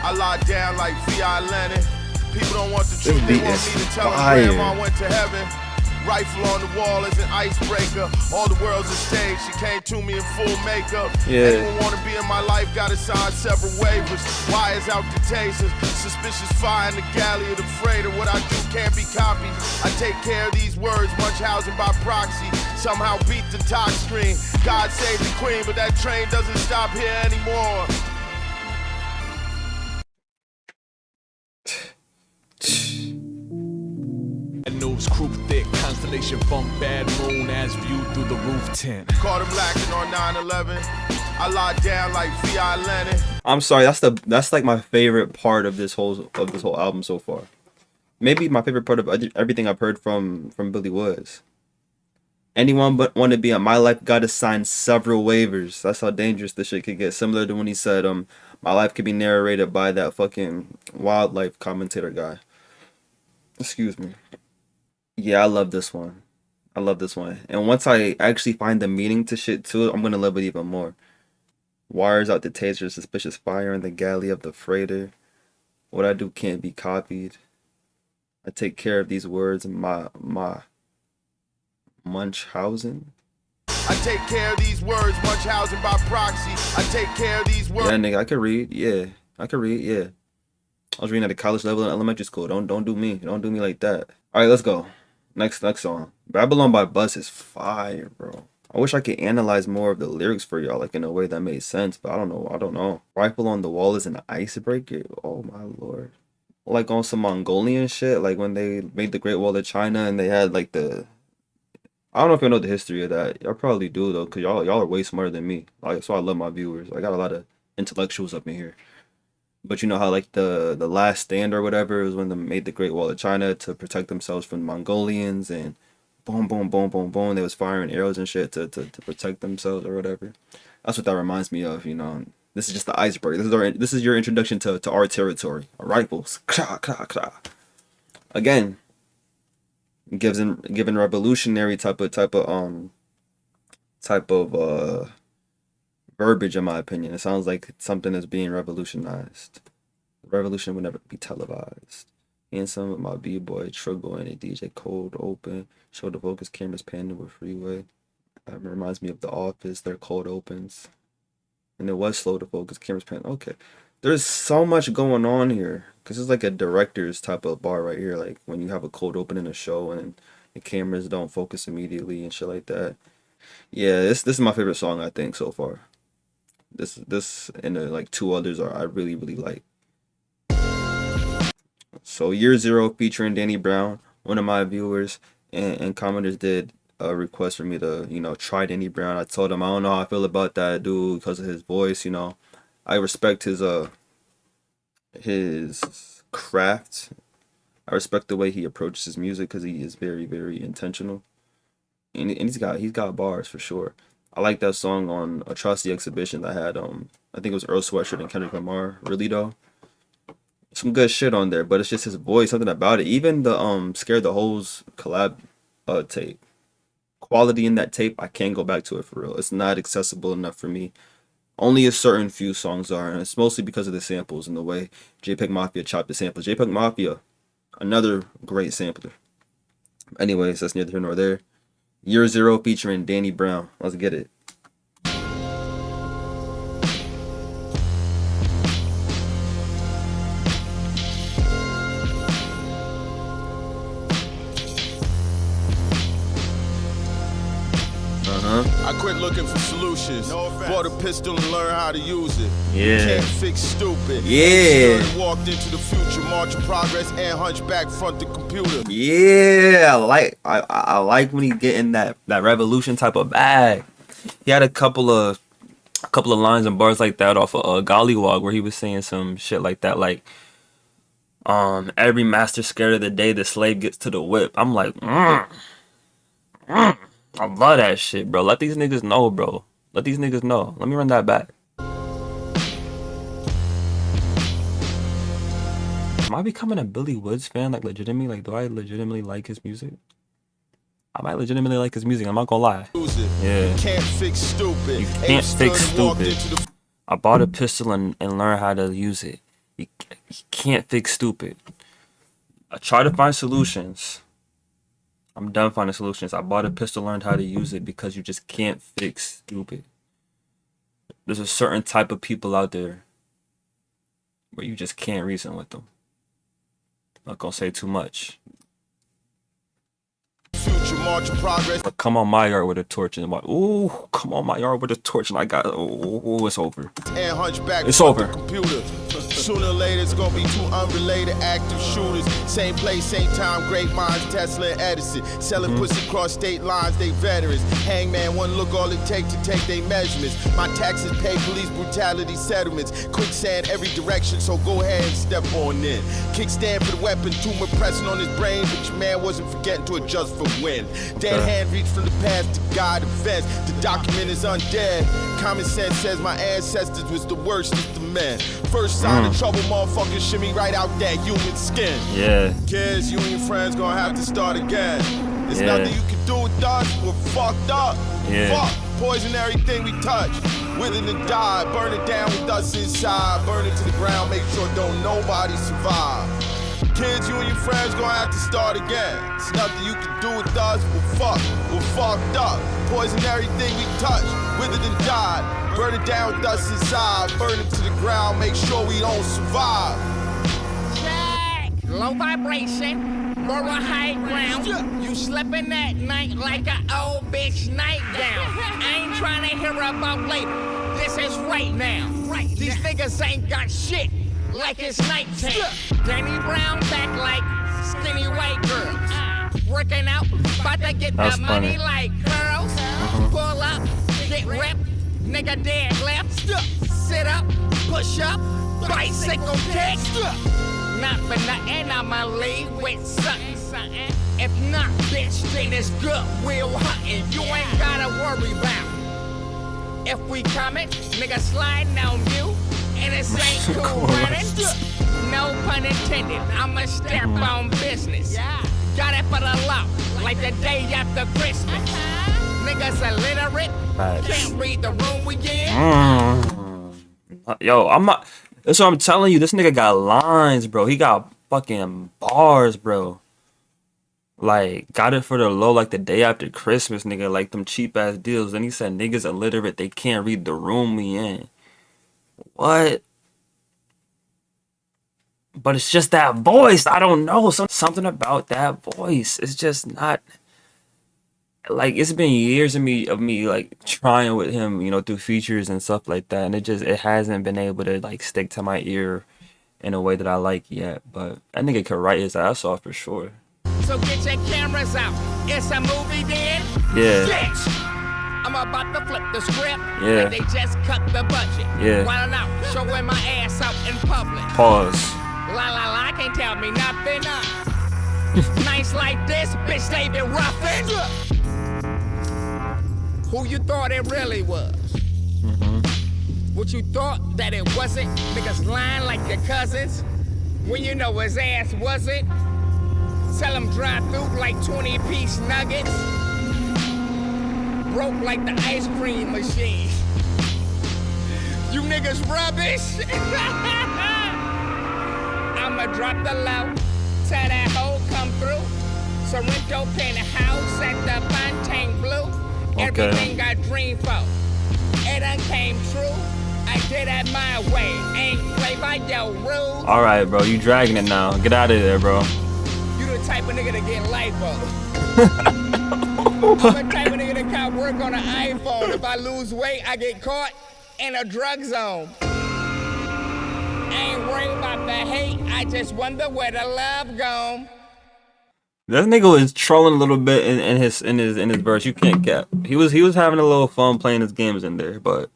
I locked down like V.I. Lenin. People don't want the truth, they want me to tell them grandma went to heaven. Rifle on the wall is an icebreaker. All the world's a stage. She came to me in full makeup. Yeah. Anyone want to be in my life gotta sign several waivers. Wires out the tasers. Suspicious fire in the galley of the freighter. What I do can't be copied. I take care of these words. Munchausen by proxy. Somehow beat the talk screen. God save the queen, but that train doesn't stop here anymore. News, crew thick, constellation funk, bad moon as viewed through the roof tent. Caught him lacking on 9/11. I locked down like V.I. Lenin. I'm sorry, that's like my favorite part of this whole album so far. Maybe my favorite part of everything I've heard from Billy Woods. Anyone but want to be on my life gotta sign several waivers. That's how dangerous this shit could get. Similar to when he said, my life could be narrated by that fucking wildlife commentator guy. Excuse me. Yeah, I love this one. And once I actually find the meaning to shit too, I'm gonna love it even more. Wires out the taser, suspicious fire in the galley of the freighter. What I do can't be copied. I take care of these words, my Munchausen. I take care of these words, Munchausen by proxy. I take care of these words. Yeah, nigga, I can read. Yeah, I can read. Yeah, I was reading at a college level in elementary school. Don't do me. Don't do me like that. All right, let's go. Next song. Babylon by Bus is fire, bro. I wish I could analyze more of the lyrics for y'all, like in a way that made sense, but I don't know. Rifle on the wall is an icebreaker. Oh my lord. Like on some Mongolian shit, like when they made the Great Wall of China and they had like the, I don't know if you know the history of that. Y'all probably do though, cause y'all are way smarter than me. Like, so I love my viewers. I got a lot of intellectuals up in here. But you know how like the last stand or whatever was when they made the Great Wall of China to protect themselves from Mongolians, and boom, boom, boom, boom, boom. They was firing arrows and shit to protect themselves or whatever. That's what that reminds me of, you know. This is just the iceberg. This is your introduction to our territory. Our rifles. Kra, kra, kra. Again, given revolutionary type of verbiage, in my opinion. It sounds like something is being revolutionized. The revolution would never be televised. And some of my B-boy Trigo and a DJ Cold Open. Show the focus cameras panning with Freeway. That reminds me of The Office, their cold opens. And it was slow to focus, cameras pan. Okay. There's so much going on here. Because it's like a director's type of bar right here. Like when you have a cold open in a show and the cameras don't focus immediately and shit like that. Yeah, this is my favorite song, I think, so far. This and like two others I really like. So Year Zero featuring Danny Brown. One of my viewers and commenters did a request for me to, you know, try Danny Brown. I told him I don't know how I feel about that dude because of his voice, you know. I respect his craft. I respect the way he approaches his music because he is very, very intentional. And he's got bars for sure. I like that song on Atrocity Exhibition that had I think it was Earl Sweatshirt and Kendrick Lamar. Really though. Some good shit on there, but it's just his voice, something about it. Even the Scared the Hoes collab tape. Quality in that tape, I can't go back to it for real. It's not accessible enough for me. Only a certain few songs are, and it's mostly because of the samples and the way JPEG Mafia chopped the samples. JPEG Mafia, another great sampler. Anyways, that's neither here nor there. Year Zero featuring Danny Brown. Let's get it. I quit looking for solutions. Bought a pistol and learned how to use it. Yeah. Can't fix stupid. Yeah. Walked into the future, march of progress, and hunchback front the computer. Yeah, I like when he get in that revolution type of bag. He had a couple of lines and bars like that off of Gollywog where he was saying some shit like that, like every master scared of the day the slave gets to the whip. I'm like, I love that shit, bro. Let these niggas know, bro. Let these niggas know. Let me run that back. Am I becoming a Billy Woods fan? Like, legitimately? Like, do I legitimately like his music? I might legitimately like his music. I'm not gonna lie. Yeah. Can't fix stupid. You can't fix stupid. I bought a pistol and learned how to use it. You can't fix stupid. I try to find solutions. I'm done finding solutions. I bought a pistol, learned how to use it because you just can't fix stupid. There's a certain type of people out there where you just can't reason with them. Not gonna say too much. March of progress. But come on my yard with a torch and I'm like, ooh, come on my yard with a torch and I got, oh, it's over. And hunchback it's over. Computer. Sooner or later it's gonna be two unrelated active shooters. Same place, same time, great minds, Tesla and Edison. Selling pussy cross state lines, they veterans. Hangman, one look all it take to take they measurements. My taxes pay police brutality settlements. Quicksand every direction, so go ahead and step on in. Kickstand for the weapon, tumor pressing on his brain, but your man wasn't forgetting to adjust for wind. Dead hand reach from the past to guide events. The document is undead. Common sense says my ancestors was the worst of the men. First sign of trouble, motherfuckers shimmy right out that human skin. Yeah. Kids, you and your friends gonna have to start again. There's nothing you can do with us. We're fucked up. Fuck. Poison everything we touch. Wither and die. Burn it down with us inside. Burn it to the ground. Make sure don't nobody survive. Kids, you and your friends gonna have to start again. There's nothing you can do with us. We're fucked up. Poison everything we touch. Withered and died. Burn it down with us inside. Burn it to the ground. Make sure we don't survive. Check. Low vibration. for a high ground. You slipping that night like an old bitch nightgown. I ain't trying to hear about later. This is right now. These niggas ain't got shit like it's nighttime. Danny Brown back like skinny white girls. Working out, about to get the money like girls. Pull up, get ripped, nigga dead left. Sit up, push up, bicycle kick. Not for nothing, I'ma leave with something. If not, bitch, then it's good. We'll hunting. You ain't gotta worry about. If we coming, nigga sliding on you, and it ain't cool running. No pun intended. I'ma step on business. Got it for the law, like the day after Christmas. Niggas illiterate, can't read the room we in. Yo, I'm not. That's what I'm telling you. This nigga got lines, bro. He got fucking bars, bro. Like, got it for the low, like the day after Christmas, nigga. Like them cheap ass deals. Then he said niggas illiterate, they can't read the room we in. What? But it's just that voice. I don't know. Something about that voice. It's just not. Like, it's been years of me like trying with him, you know, through features and stuff like that, and it hasn't been able to like stick to my ear in a way that I like yet. But that nigga could write his ass off for sure. So get your cameras out. It's a movie then. Yeah. Bitch. I'm about to flip the script. Yeah. Like they just cut the budget. Yeah. Why not showing my ass out in public? Pause. La la la, can't tell me nothing. Nights like this, bitch, they been roughing. Who you thought it really was? What you thought that it wasn't? Niggas lying like your cousins. When you know his ass wasn't. Sell him dry through like 20-piece nuggets. Broke like the ice cream machine. You niggas rubbish. I'ma drop the low. Tell that hoe come through. Sorrento penthouse at the Fontainebleau. Everything I dreamed for, it done came true. I did it my way, ain't play by your rules. All right, bro, you dragging it now. Get out of there, bro. You the type of nigga to get lipo. I'm the type of nigga that can't work on an iPhone. If I lose weight, I get caught in a drug zone. I ain't worried about the hate, I just wonder where the love gone. That nigga was trolling a little bit in his verse. You can't cap. He was having a little fun playing his games in there, but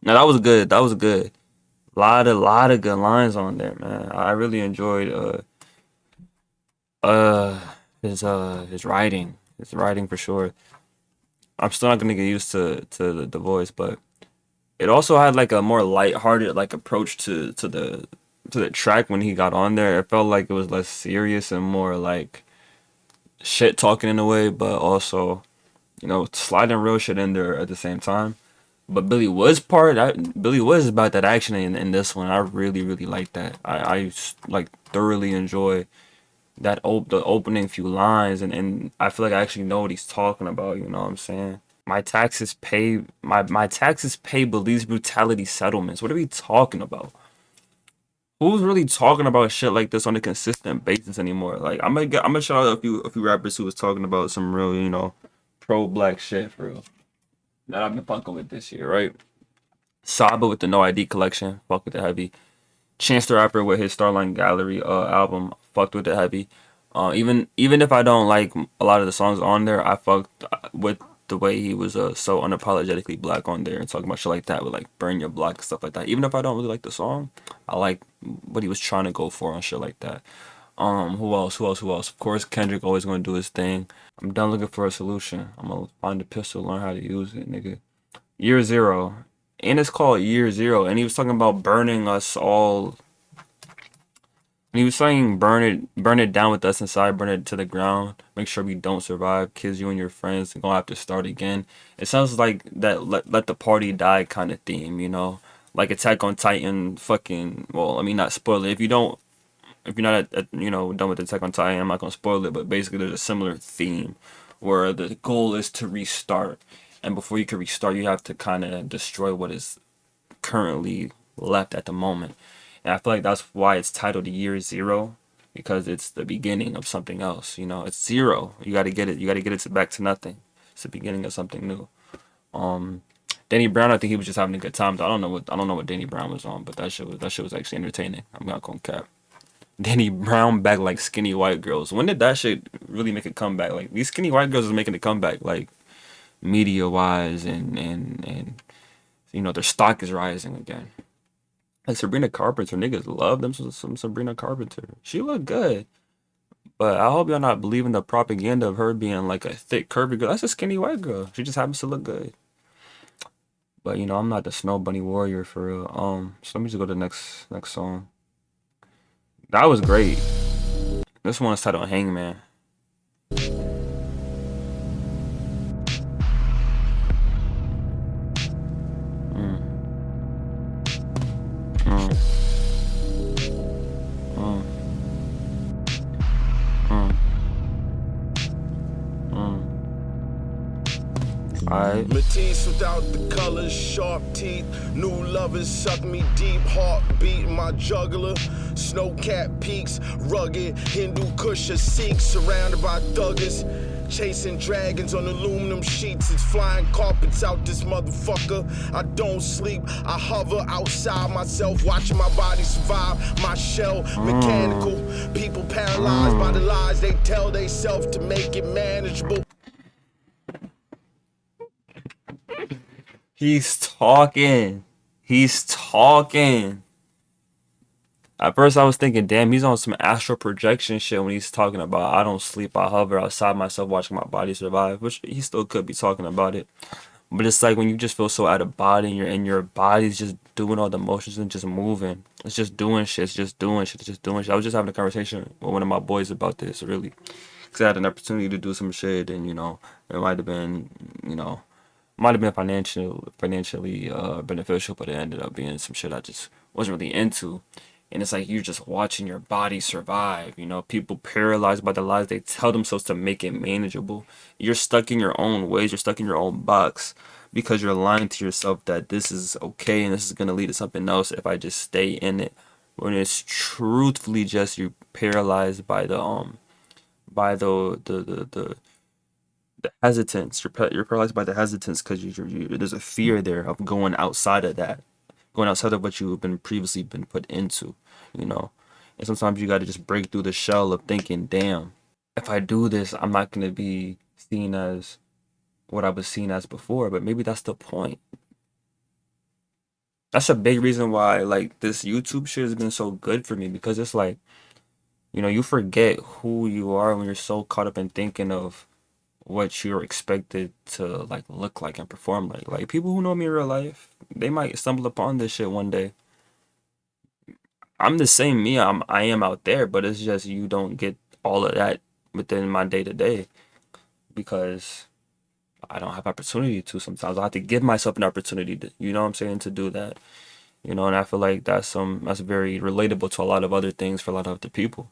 no, that was good. That was good. Lot of good lines on there, man. I really enjoyed his writing. His writing for sure. I'm still not gonna get used to the voice, but it also had like a more lighthearted like approach to the track when he got on there. It felt like it was less serious and more like shit talking in a way, but also, you know, sliding real shit in there at the same time. But Billy Woods Billy Woods is about that action in this one. I really like that. I like thoroughly enjoy that the opening few lines, and I feel like I actually know what he's talking about. You know what I'm saying? My taxes pay police brutality settlements. What are we talking about? Who's really talking about shit like this on a consistent basis anymore? Like, I'm gonna shout out a few rappers who was talking about some real, you know, pro-black shit for real that I've been fucking with this year, right? Saba with the No ID collection, fuck with it heavy. Chance the Rapper with his Starline Gallery album, fucked with it heavy. Even if I don't like a lot of the songs on there, I fucked with the way he was so unapologetically black on there and talking about shit like that with like Burn Your Block and stuff like that. Even if I don't really like the song, I like what he was trying to go for on shit like that. Who else? Of course, Kendrick always gonna do his thing. I'm done looking for a solution. I'm gonna find a pistol, learn how to use it, nigga. Year Zero. And it's called Year Zero. And he was talking about burning us all. And he was saying burn it down with us inside, burn it to the ground, make sure we don't survive, kids, you and your friends are gonna have to start again. It sounds like that let the party die kind of theme, you know? Like Attack on Titan fucking, well, I mean, not spoil it. If you're not you know, done with Attack on Titan, I'm not gonna spoil it, but basically there's a similar theme where the goal is to restart. And before you can restart, you have to kind of destroy what is currently left at the moment. And I feel like that's why it's titled Year Zero. because it's the beginning of something else. You know, it's zero. You got to get it. You got to get it back to nothing. It's the beginning of something new. Danny Brown, I think he was just having a good time. I don't know what Danny Brown was on, but that shit was actually entertaining. I'm not gonna cap. Danny Brown back like skinny white girls. When did that shit really make a comeback? Like these skinny white girls is making a comeback, like media wise, and you know their stock is rising again. Like Sabrina Carpenter, niggas love them some Sabrina Carpenter. She look good, but I hope y'all not believing the propaganda of her being like a thick curvy girl. That's a skinny white girl. She just happens to look good. But you know I'm not the Snow Bunny warrior for real. So let me just go to the next song. That was great. This one is titled Hangman. Alright. Matisse without the colors, sharp teeth, new lovers suck me deep, heartbeat in my jugular, snow-capped peaks, rugged Hindu Kusha Sikhs surrounded by thuggers, chasing dragons on aluminum sheets, it's flying carpets out this motherfucker. I don't sleep, I hover outside myself, watching my body survive, my shell mechanical, people paralyzed by the lies they tell they self to make it manageable. He's talking. At first I was thinking, damn, he's on some astral projection shit when he's talking about I don't sleep, I hover outside myself watching my body survive, which he still could be talking about it. But it's like when you just feel so out of body and your body's just doing all the motions and just moving. It's just doing shit. I was just having a conversation with one of my boys about this, really. Because I had an opportunity to do some shit and, you know, it might have been financially beneficial, but it ended up being some shit I just wasn't really into. And it's like you're just watching your body survive. You know, people paralyzed by the lies they tell themselves to make it manageable. You're stuck in your own ways. You're stuck in your own box because you're lying to yourself that this is okay and this is gonna lead to something else if I just stay in it. When it's truthfully just you paralyzed by the hesitance. You're paralyzed by the hesitance because there's a fear there of going outside of that, going outside of what you've been previously been put into, you know. And sometimes you got to just break through the shell of thinking, damn, if I do this, I'm not going to be seen as what I was seen as before. But maybe that's the point. That's a big reason why like this YouTube shit has been so good for me, because it's like, you know, you forget who you are when you're so caught up in thinking of what you're expected to like look like and perform like. Like people who know me in real life, they might stumble upon this shit one day. I'm the same me I am out there, but it's just you don't get all of that within my day to day because I don't have opportunity to. Sometimes I have to give myself an opportunity to, you know what I'm saying, to do that. You know, and I feel like that's very relatable to a lot of other things for a lot of other people.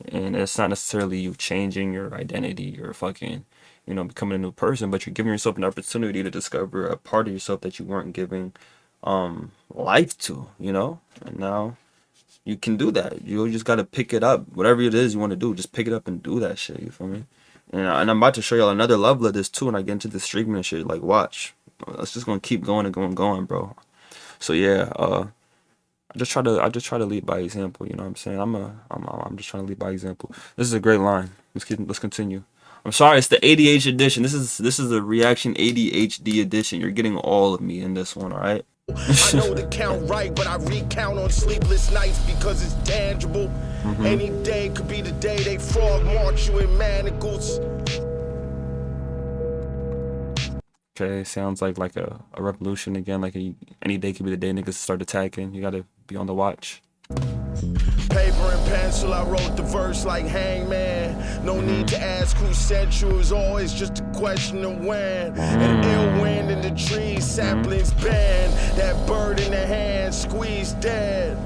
And it's not necessarily you changing your identity or fucking, you know, becoming a new person, but you're giving yourself an opportunity to discover a part of yourself that you weren't giving life to, you know? And now you can do that. You just got to pick it up. Whatever it is you want to do, just pick it up and do that shit, you feel me? And I'm about to show y'all another level of this too when I get into the streaming and shit. Like, watch. It's just going to keep going and going, bro. So yeah, I just try to lead by example, you know what I'm saying? I'm just trying to lead by example. This is a great line. Let's continue. I'm sorry, it's the ADHD edition. This is the reaction ADHD edition. You're getting all of me in this one, all right? I know the count right, but I recount on sleepless nights because it's tangible. Any day could be the day they frog march you in manacles. Okay, sounds like a revolution again. Like any day could be the day niggas start attacking. You gotta be on the watch. Paper and pencil, I wrote the verse like Hangman. No need to ask who sent you, it's always just a question of when. An ill wind in the trees, saplings bend. That bird in the hand, squeezed dead.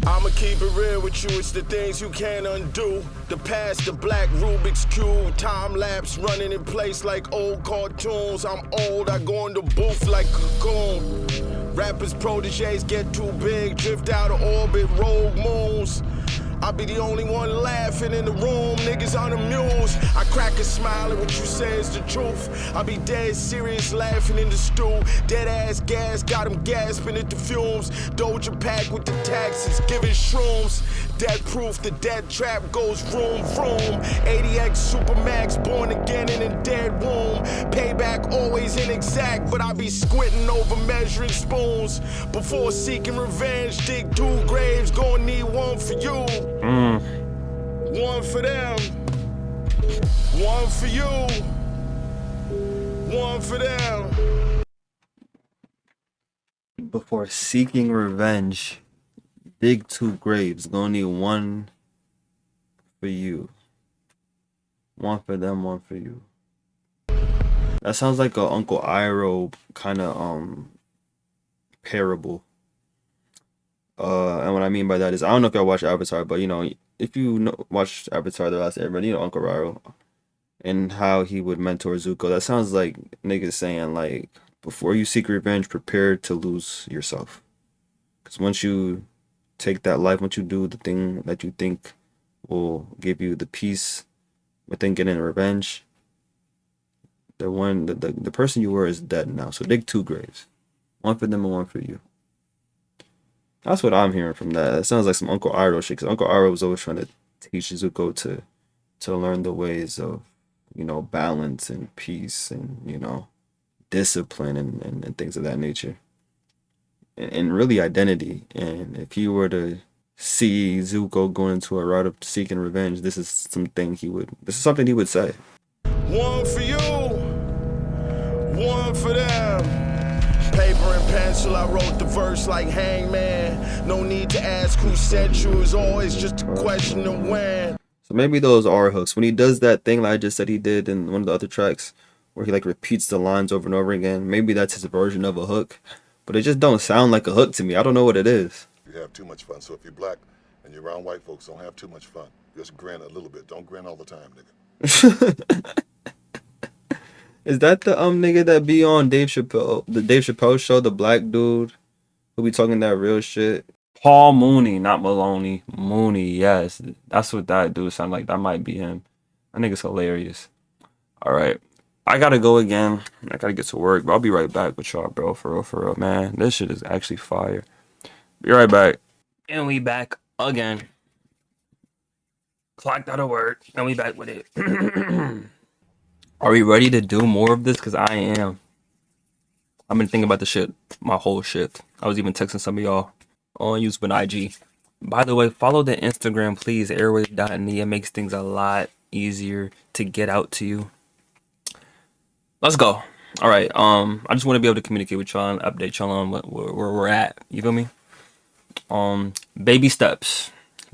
I'ma keep it real with you, it's the things you can't undo. The past, the black Rubik's Cube, time lapse running in place like old cartoons. I'm old, I go in the booth like Cocoon. Rappers' proteges get too big, drift out of orbit, rogue moons. I'll be the only one laughing in the room, niggas on the mules. I crack a smile at what you say is the truth. I'll be dead serious laughing in the stew. Dead ass gas, got them gasping at the fumes. Doja pack with the taxes, giving shrooms. Dead proof, the dead trap goes vroom vroom. 80X Supermax, born again in a dead womb. Payback always inexact, but I be squinting over measuring spoons. Before seeking revenge, dig 2 graves, gon' need one for you. One for them, one for you, one for them. Before seeking revenge, dig 2 graves. Gonna need one for you. One for them, one for you. That sounds like a Uncle Iroh kind of parable. And what I mean by that is, I don't know if y'all watch Avatar, but you know, if you watch Avatar: The Last Airbender, you know Uncle Iroh and how he would mentor Zuko. That sounds like niggas saying, like, before you seek revenge, prepare to lose yourself. Because once you take that life, once you do the thing that you think will give you the peace within getting revenge, the person you were is dead now. So dig 2 graves. One for them and one for you. That's what I'm hearing from that. It sounds like some Uncle Iroh shit, because Uncle Iroh was always trying to teach Zuko to learn the ways of, you know, balance and peace and, you know, discipline and things of that nature. And really identity. And if you were to see Zuko going into a route of seeking revenge, this is something he would say. One for you, one for them. Paper and pencil, I wrote the verse like Hangman. No need to ask who sent you, it's always just a question of when. So maybe those are hooks. When he does that thing like I just said he did in one of the other tracks, where he like repeats the lines over and over again, maybe that's his version of a hook. But it just don't sound like a hook to me. I don't know what it is. You have too much fun. So if you're black and you're around white folks, don't have too much fun. Just grin a little bit. Don't grin all the time, nigga. Is that the nigga that be on the Dave Chappelle show, the black dude who be talking that real shit? Paul Mooney, not Maloney. Mooney, yes. That's what that dude sound like. That might be him. That nigga's hilarious. Alright. I gotta go again. I gotta get to work, but I'll be right back with y'all, bro. For real, man. This shit is actually fire. Be right back. And we back again. Clocked out of work. And we back with it. Are we ready to do more of this? Because I am. I've been thinking about this shit my whole shift. I was even texting some of y'all on using IG. By the way, follow the Instagram, please. Airwave.me. It makes things a lot easier to get out to you. Let's go. All right. I just want to be able to communicate with y'all and update y'all on where we're at. You feel me? Baby Steps.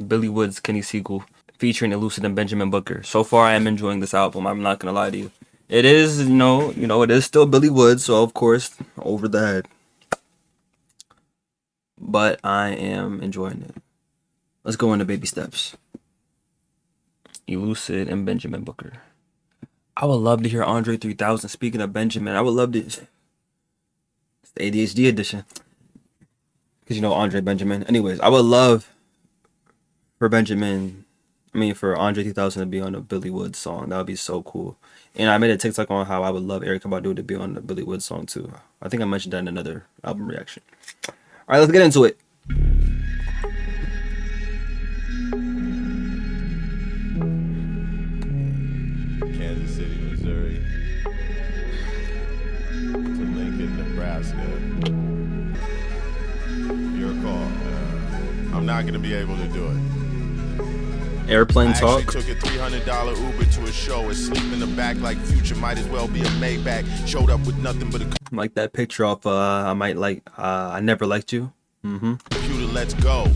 Billy Woods, Kenny Siegel, featuring Elucid and Benjamin Booker. So far, I am enjoying this album. I'm not gonna lie to you. It is, you know, it is still Billy Woods, so of course, over the head. But I am enjoying it. Let's go into Baby Steps. Elucid and Benjamin Booker. I would love to hear Andre 3000. Speaking of Benjamin, I would love to. It's the ADHD edition. Because you know Andre Benjamin. Anyways, I would love for Andre 3000 to be on a Billy Woods song. That would be so cool. And I made a TikTok on how I would love Erykah Badu to be on the Billy Woods song too. I think I mentioned that in another album reaction. Alright, let's get into it. Kansas City, Missouri to Lincoln, Nebraska. Your call. I'm not gonna be able to do it. Airplane I talk. actually took a $300 Uber to a show. Asleep in the back like Future, might as well be a Maybach. Showed up with nothing but a Like that picture off I Never Liked You. computer, let's go.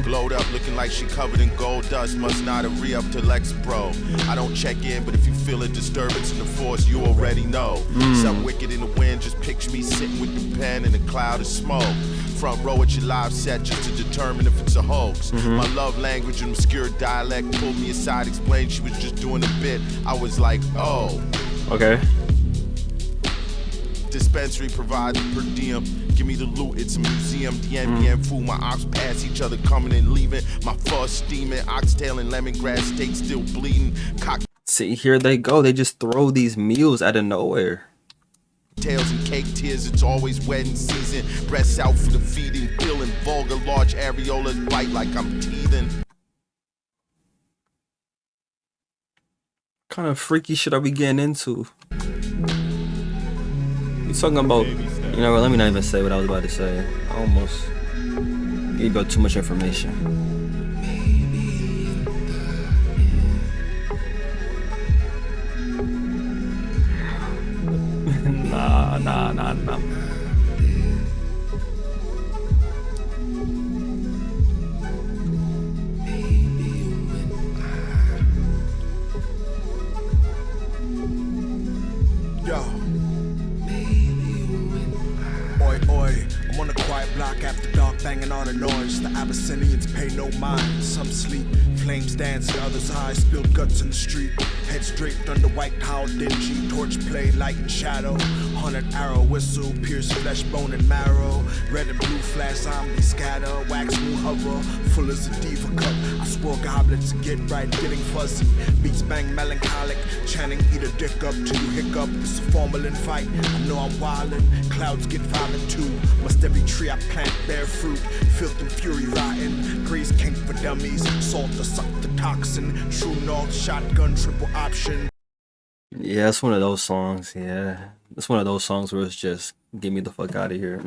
Glowed up, looking like she covered in gold dust. Must not have re-up to Lex Pro. I don't check in, but if you feel a disturbance in the force, you already know. Something wicked in the wind, just picture me sitting with the pen in a cloud of smoke. Front row at your live set just to determine if it's a hoax. My love language and obscure dialect pulled me aside, explained she was just doing a bit. I was like, oh. Okay. dispensary provides per diem. Give me the loot, it's a museum. DMPM food, my ops pass each other, coming and leaving. My fuzz steaming, oxtail and lemongrass steak still bleeding. See, here they go. They just throw these meals out of nowhere. Tails and cake tears, it's always wedding season. Breasts out for the feeding, feeling vulgar, large areolas bite like I'm teething. What kind of freaky shit are we getting into? You talking about, you know what, let me not even say what I was about to say. I almost gave out too much information. Nah. Yo. Oi, oi. I'm on a quiet block after dark, banging all the noise. The Abyssinians pay no mind. Some sleep, flames dance in others' eyes. Spilled guts in the street. Heads draped under white towel, dingy. Torch play, light and shadow. 100 arrow whistle, pierce flesh, bone and marrow. Red and blue flash, zombies scatter. Wax moon hover, full as a diva cup. I swore goblets to get right, getting fuzzy. Beats bang melancholic, chanting eat a dick up till you hiccup. It's a formalin fight, I know I'm wildin'. Clouds get violent too. Must every tree I plant bear fruit. Filth and fury rotten. Grace kink for dummies. Salt to suck the toxin. True north, shotgun, triple option. Yeah, it's one of those songs. Yeah, it's one of those songs where it's just get me the fuck out of here.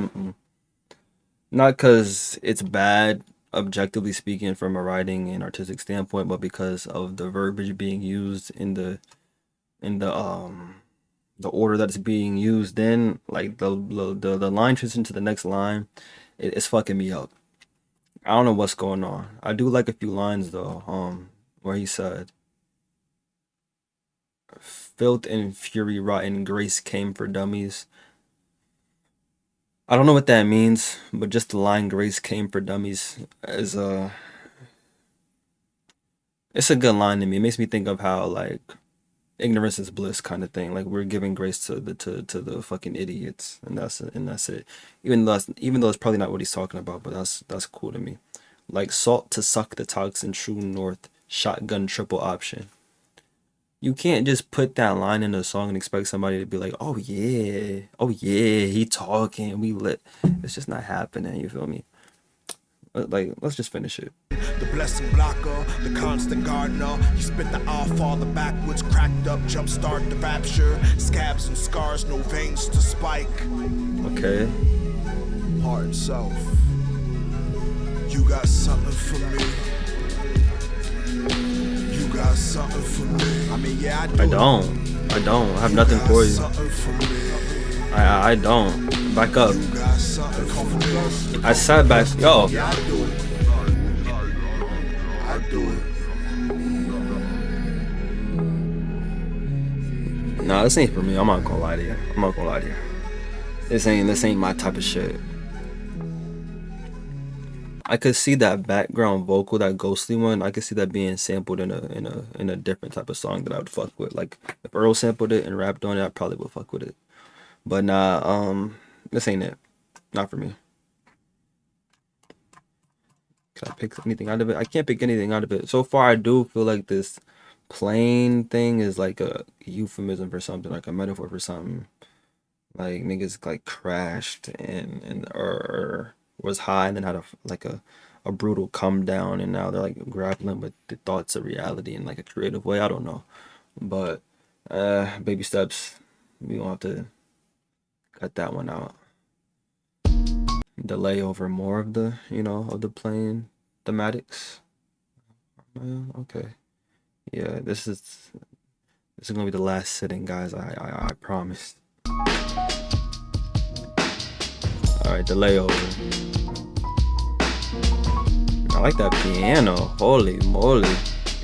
Not because it's bad, objectively speaking, from a writing and artistic standpoint, but because of the verbiage being used in the order that it's being used in, like the line transition to the next line, it's fucking me up. I don't know what's going on. I do like a few lines though, where he said, "Filth and fury rotten, grace came for dummies." I don't know what that means, but just the line "grace came for dummies" is it's a good line to me. It makes me think of how like ignorance is bliss kind of thing. Like we're giving grace to the fucking idiots, and that's it. Even though it's probably not what he's talking about, but that's cool to me. Like salt to suck the toxin, true north, shotgun triple option. You can't just put that line in a song and expect somebody to be like, oh yeah, he talking, we lit. It's just not happening, you feel me? Like, let's just finish it. The blessing blocker, the constant gardener. You spit the all farther backwards, cracked up, jumpstart the rapture. Scabs and scars, no veins to spike. Okay. Hard self. You got something for me. You got something for me. I mean, yeah, I don't. I have nothing for you. I don't. Back up. I sat back. Yo. I do it. Nah, this ain't for me. I'm not gonna lie to you. This ain't my type of shit. I could see that background vocal, that ghostly one. I could see that being sampled in a different type of song that I would fuck with. Like if Earl sampled it and rapped on it, I probably would fuck with it. But nah, this ain't it. Not for me. Can I pick anything out of it? I can't pick anything out of it. So far, I do feel like this plain thing is like a euphemism for something, like a metaphor for something. Like niggas like crashed and or was high and then had a brutal come down, and now they're like grappling with the thoughts of reality in like a creative way. I don't know, but baby steps. We gonna have to cut that one out. The layover, more of the of the plain thematics. Okay, yeah, this is gonna be the last sitting, guys. I promise. All right, the layover. I like that piano. Holy moly,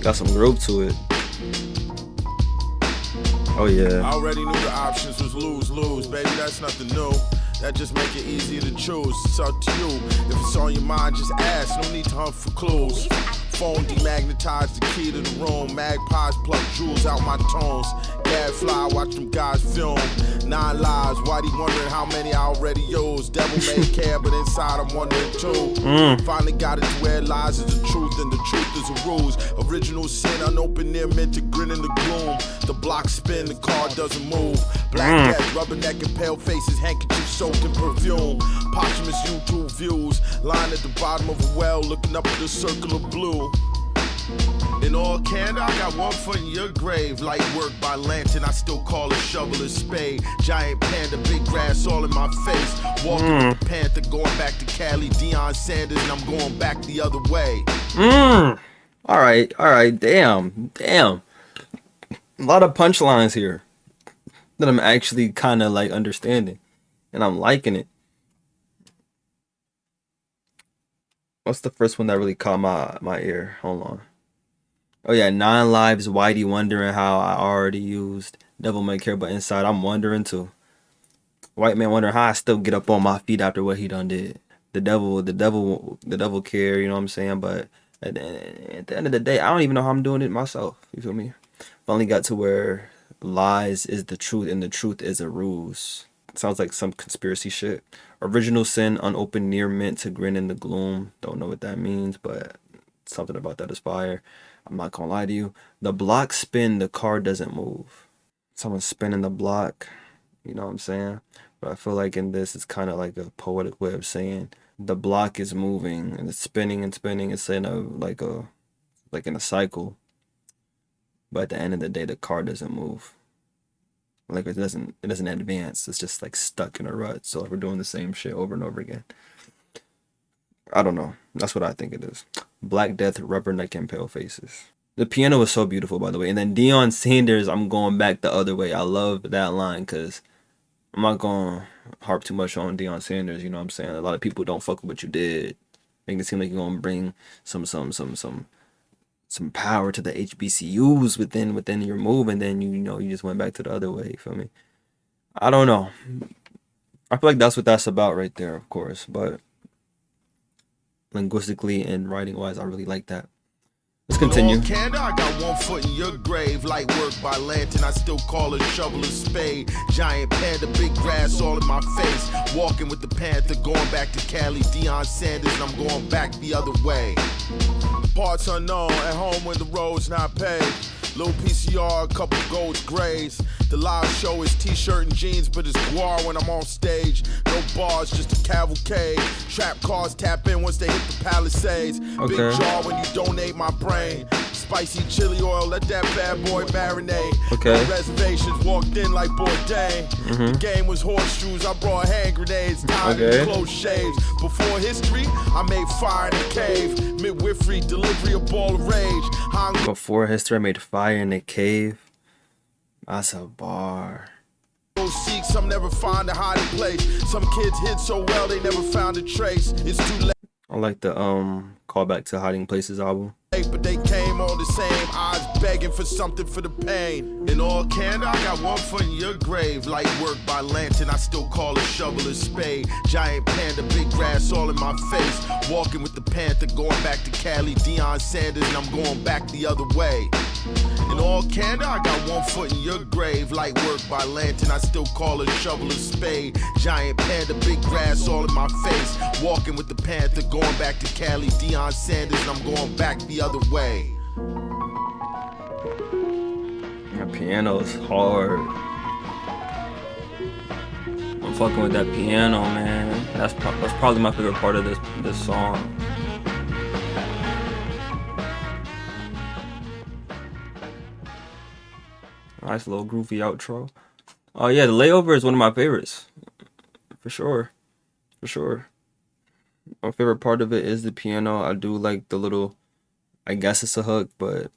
got some groove to it. Oh yeah. I already knew the options was lose, baby. That's nothing new. That just make it easier to choose. It's up to you. If it's on your mind, just ask. No need to hunt for clues. Phone demagnetized the key to the room. Magpies pluck jewels out my tones. Gadfly, watch them guys film. 9 lives, Whitey wondering how many I already used. Devil may care, but inside I'm wondering too. Finally got it to where lies is the truth and the truth is a ruse. Original sin, unopened near meant to grin in the gloom. The block spin, the car doesn't move. Black death, rubberneck and pale faces, handkerchief soaked in perfume. Posthumous YouTube views, lying at the bottom of a well, looking up at the circle of blue. In all candor, I got one foot in your grave. Light work by lantern, I still call a shovel a spade. Giant panda, big grass all in my face. Walking with the panther, going back to Cali, Deion Sanders, and I'm going back the other way. All right, damn. A lot of punchlines here that I'm actually kind of like understanding, and I'm liking it. What's the first one that really caught my ear? Hold on. Oh yeah, 9 lives, Whitey wondering how I already used. Devil may care, but inside I'm wondering too. White man wondering how I still get up on my feet after what he done did. The devil care, you know what I'm saying? But at the end of the day, I don't even know how I'm doing it myself. You feel me? Finally got to where lies is the truth and the truth is a ruse. Sounds like some conspiracy shit. Original sin, unopened near meant to grin in the gloom. Don't know what that means, but something about that is fire. I'm not gonna lie to you. The block spin, the car doesn't move. Someone's spinning the block. You know what I'm saying? But I feel like in this, it's kind of like a poetic way of saying the block is moving and it's spinning and spinning. It's in like in a cycle. But at the end of the day, the car doesn't move. Like it doesn't advance. It's just like stuck in a rut. So we're doing the same shit over and over again. I don't know. That's what I think it is. Black Death, Rubberneck, and Pale Faces. The piano was so beautiful, by the way. And then Deion Sanders, I'm going back the other way. I love that line because I'm not going to harp too much on Deion Sanders. You know what I'm saying? A lot of people don't fuck with what you did. Make it seem like you're going to bring some power to the HBCUs within your move, and then you just went back to the other way. You feel me? I don't know. I feel like that's what that's about right there, of course. But linguistically and writing wise, I really like that. Let's continue. In all candor, I got one foot in your grave. Light work by lantern, I still call a shovel a spade. Giant panda, big grass all in my face. Walking with the panther, going back to Cali, Deion Sanders, and I'm going back the other way. Parts unknown, at home when the road's not paved. Little PCR, a couple golds, grays. The live show is t-shirt and jeans, but it's guar when I'm on stage. No bars, just a cavalcade. Trap cars tap in once they hit the Palisades. Okay. Big jar when you donate my brain. Spicy chili oil, let that bad boy marinate. Okay. No reservations, walked in like Bourdain. The game was horseshoes, I brought hand grenades, tied in close shaves. Before history, I made fire in a cave. Midwifery, delivery, a ball of rage. Before history, I made fire in a cave. That's a bar. Seek, some never find a hiding place. Some kids hid so well they never found a trace. It's too late. I like the callback to Hiding Places album. But they came on the same eyes begging for something for the pain. In all candor, I got one foot in your grave. Light work by lantern, I still call a shovel a spade. Giant panda, big grass all in my face. Walking with the panther, going back to Cali, Deion Sanders, and I'm going back the other way. In all candor, I got one foot in your grave. Light work by lantern, I still call a shovel a spade. Giant panda, big grass all in my face. Walking with the panther, going back to Cali, Deion Sanders, and I'm going back the other way. That piano's hard. I'm fucking with that piano, man. That's probably my favorite part of this song. Nice little groovy outro. Oh yeah, the Layover is one of my favorites. For sure. My favorite part of it is the piano. I do like the little, I guess it's a hook, but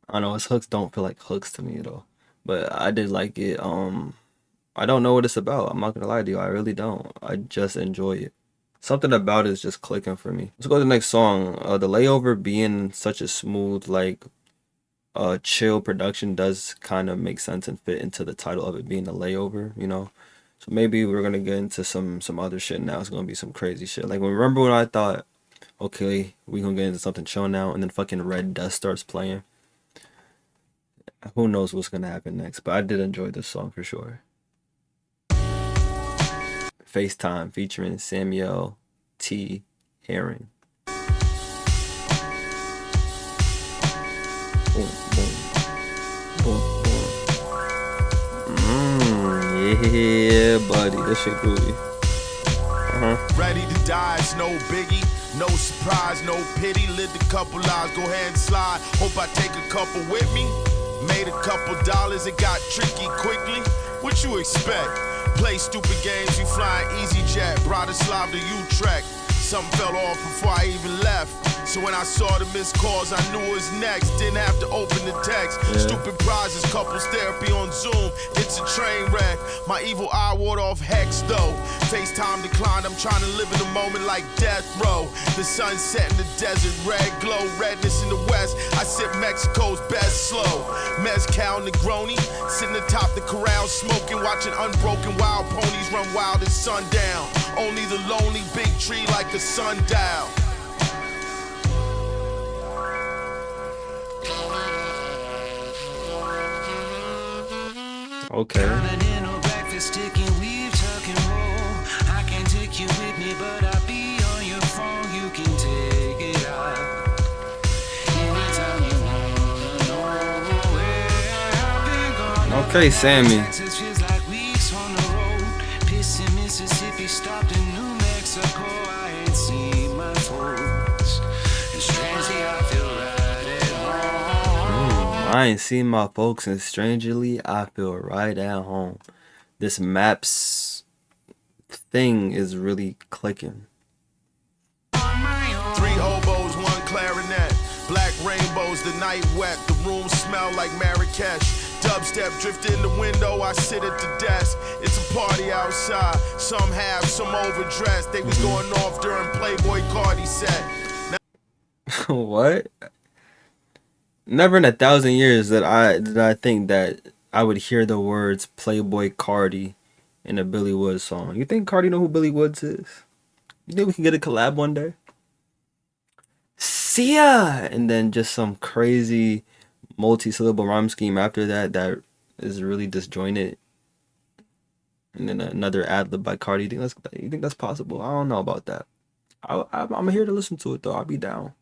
I don't know, his hooks don't feel like hooks to me at all. But I did like it. I don't know what it's about. I'm not gonna lie to you. I really don't. I just enjoy it. Something about it is just clicking for me. Let's go to the next song. The Layover being such a smooth, like, chill production does kind of make sense and fit into the title of it being a layover, you know. So maybe we're gonna get into some other shit now. It's gonna be some crazy shit. Like, remember when I thought okay, we gonna get into something chill now, and then fucking Red Dust starts playing. Who knows what's gonna happen next? But I did enjoy this song for sure. FaceTime featuring Samuel T. Herring. Boom, boom, boom, boom. Yeah, buddy, this shit groovy. Ready to die, it's no biggie. No surprise, no pity. Lived a couple lives, go ahead and slide. Hope I take a couple with me. Made a couple dollars, it got tricky quickly. What you expect? Play stupid games, you flying EasyJet. Bratislava to Utrecht. Something fell off before I even left. So when I saw the missed calls, I knew it was next. Didn't have to open the text. Stupid prizes, couples therapy on Zoom. It's a train wreck. My evil eye ward off hex though. FaceTime declined. I'm trying to live in the moment like death row. The sun set in the desert, red glow, redness in the west. I sip Mexico's best slow. Mezcal Negroni, sitting atop the corral, smoking, watching unbroken wild ponies run wild at sundown. Only the lonely big tree like a sundial. Okay. Okay, Sammy. I ain't seen my folks, and strangely, I feel right at home. This Maps thing is really clicking. 3 oboes, 1 clarinet. Black rainbows, the night wet. The room smell like Marrakesh. Dubstep drift in the window, I sit at the desk. It's a party outside. Some have, some overdressed. They was going off during Playboy Cardi set. What? Never in 1,000 years did I think that I would hear the words Playboy Cardi in a Billy Woods song. You think Cardi know who Billy Woods is? You think we can get a collab one day? See ya! And then just some crazy multi-syllable rhyme scheme after that is really disjointed. And then another ad-lib by Cardi. You think that's possible? I don't know about that. I'm here to listen to it though. I'll be down.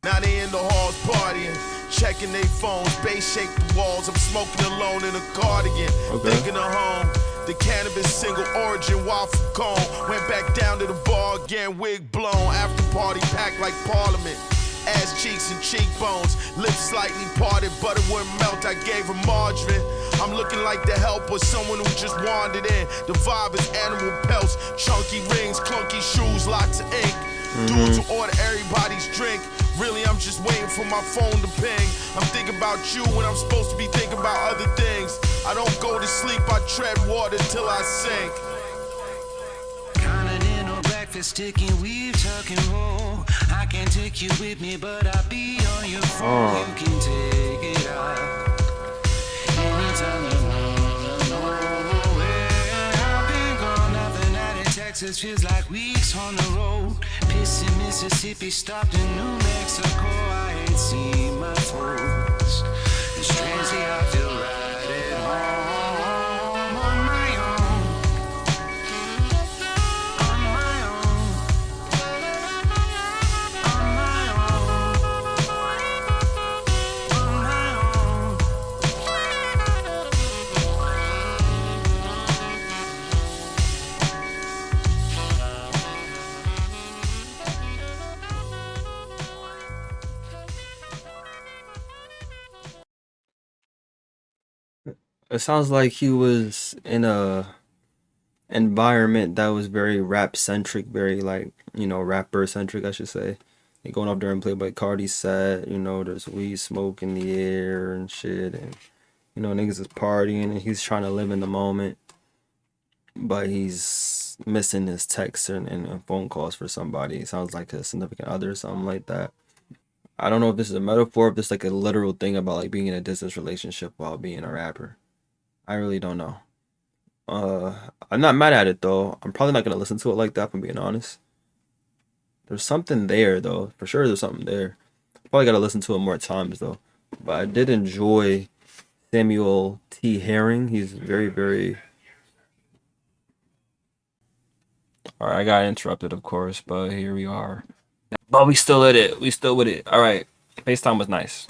Now they in the halls partying, checking their phones, bass shake the walls. I'm smoking alone in a cardigan, thinking of home. The cannabis single origin waffle cone. Went back down to the bar again, wig blown. After party packed like Parliament. Ass cheeks and cheekbones, lips slightly parted, butter wouldn't melt. I gave her margarine. I'm looking like the help or someone who just wandered in. The vibe is animal pelts, chunky rings, clunky shoes, lots of ink. Dudes who order everybody's drink. Really, I'm just waiting for my phone to ping. I'm thinking about you when I'm supposed to be thinking about other things. I don't go to sleep, I tread water till I sink. Continental breakfast, sticking weave, tucking roll. I can take you with me, but I'll be on your phone. You can take it off. Anytime you wanna know where I've been gone. Nothing out of Texas feels like weeks on the road. Pissing Mississippi, stopped in New Mexico. I ain't seen my folks. And strangely, I feel right at home on my own. On my own. On my own. On my own. It sounds like he was in a environment that was very rap centric, very like, rapper centric, I should say. They going up there and Playboy Cardi set, there's weed smoke in the air and shit, and niggas is partying and he's trying to live in the moment, but he's missing his texts and phone calls for somebody. It sounds like a significant other or something like that. I don't know if this is a metaphor, if this is like a literal thing about like being in a distance relationship while being a rapper. I really don't know. I'm not mad at it though. I'm probably not gonna listen to it like that, if I'm being honest. There's something there though. For sure there's something there. Probably gotta listen to it more times though. But I did enjoy Samuel T. Herring. He's very, very... Alright, I got interrupted of course, but here we are. But we still at it. We still with it. Alright. FaceTime was nice.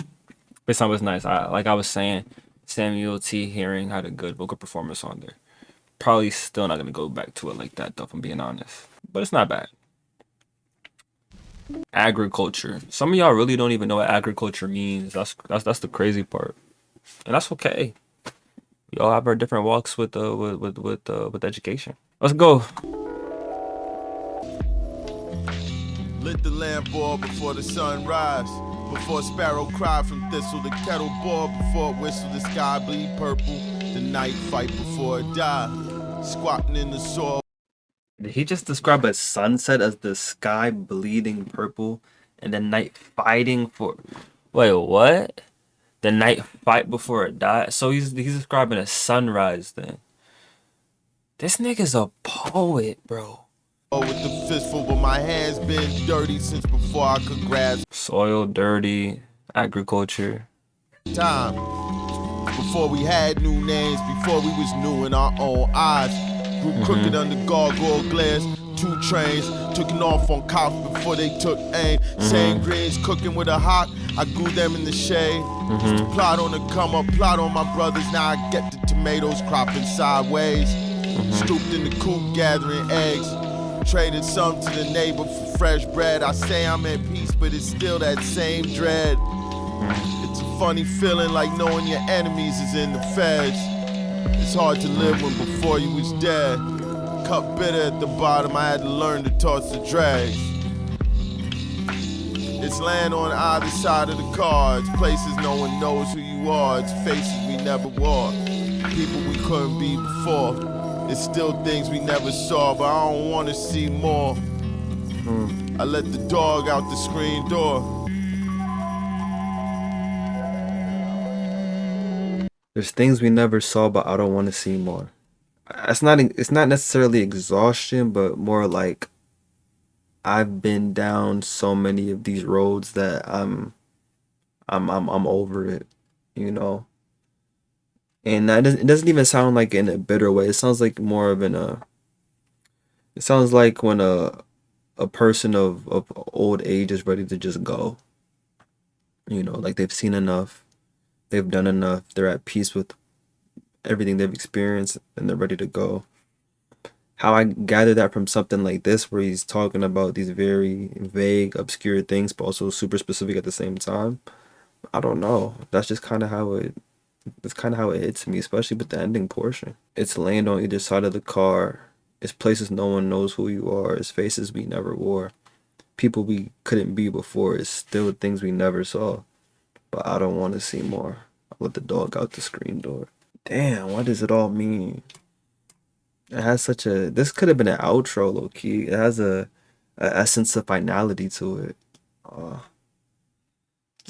FaceTime was nice. Like I was saying, Samuel T. Herring had a good vocal performance on there. Probably still not gonna go back to it like that though, if I'm being honest. But it's not bad. Agriculture. Some of y'all really don't even know what agriculture means. That's the crazy part, and that's okay. We all have our different walks with education. Let's go. Lit the lamp boil before the sun rise. Before sparrow cry from thistle, the kettle boil before it whistle, the sky bleed purple. The night fight before it die. Squatting in the soil. Did he just describe a sunset as the sky bleeding purple and the night fighting for... Wait, what? The night fight before it dies? So he's describing a sunrise then. This nigga's a poet, bro. With the fistful, but my hands been dirty since before I could grasp. Soil, dirty, agriculture. Time. Before we had new names, before we was new in our own eyes. Grew crooked under gargoyle glares. 2 trains taking off on cops before they took aim. Same greens cooking with a hawk. I grew them in the shade. Used to plot on the come up, plot on my brothers. Now I get the tomatoes cropping sideways. Stooped in the coop gathering eggs. Traded some to the neighbor for fresh bread. I say I'm at peace, but it's still that same dread. It's a funny feeling like knowing your enemies is in the feds. It's hard to live when before you was dead. Cup bitter at the bottom, I had to learn to toss the dregs. It's land on either side of the cards. Places no one knows who you are. It's faces we never wore. People we couldn't be before. It's still things we never saw, but I don't want to see more. I let the dog out the screen door. There's things we never saw, but I don't want to see more. It's not necessarily exhaustion, but more like I've been down so many of these roads that I'm over it, you know. And it doesn't even sound like in a bitter way. It sounds like more of it sounds like when a person of old age is ready to just go. You know, like they've seen enough, they've done enough, they're at peace with everything they've experienced, and they're ready to go. How I gather that from something like this, where he's talking about these very vague, obscure things, but also super specific at the same time, I don't know. That's just kind of how it hits me, especially with the ending portion. It's land on either side of the car. It's places no one knows who you are. It's faces we never wore. People we couldn't be before. It's still things we never saw. But I don't want to see more. I let the dog out the screen door. Damn, what does it all mean? It has such a... This could have been an outro, low-key. It has a essence of finality to it.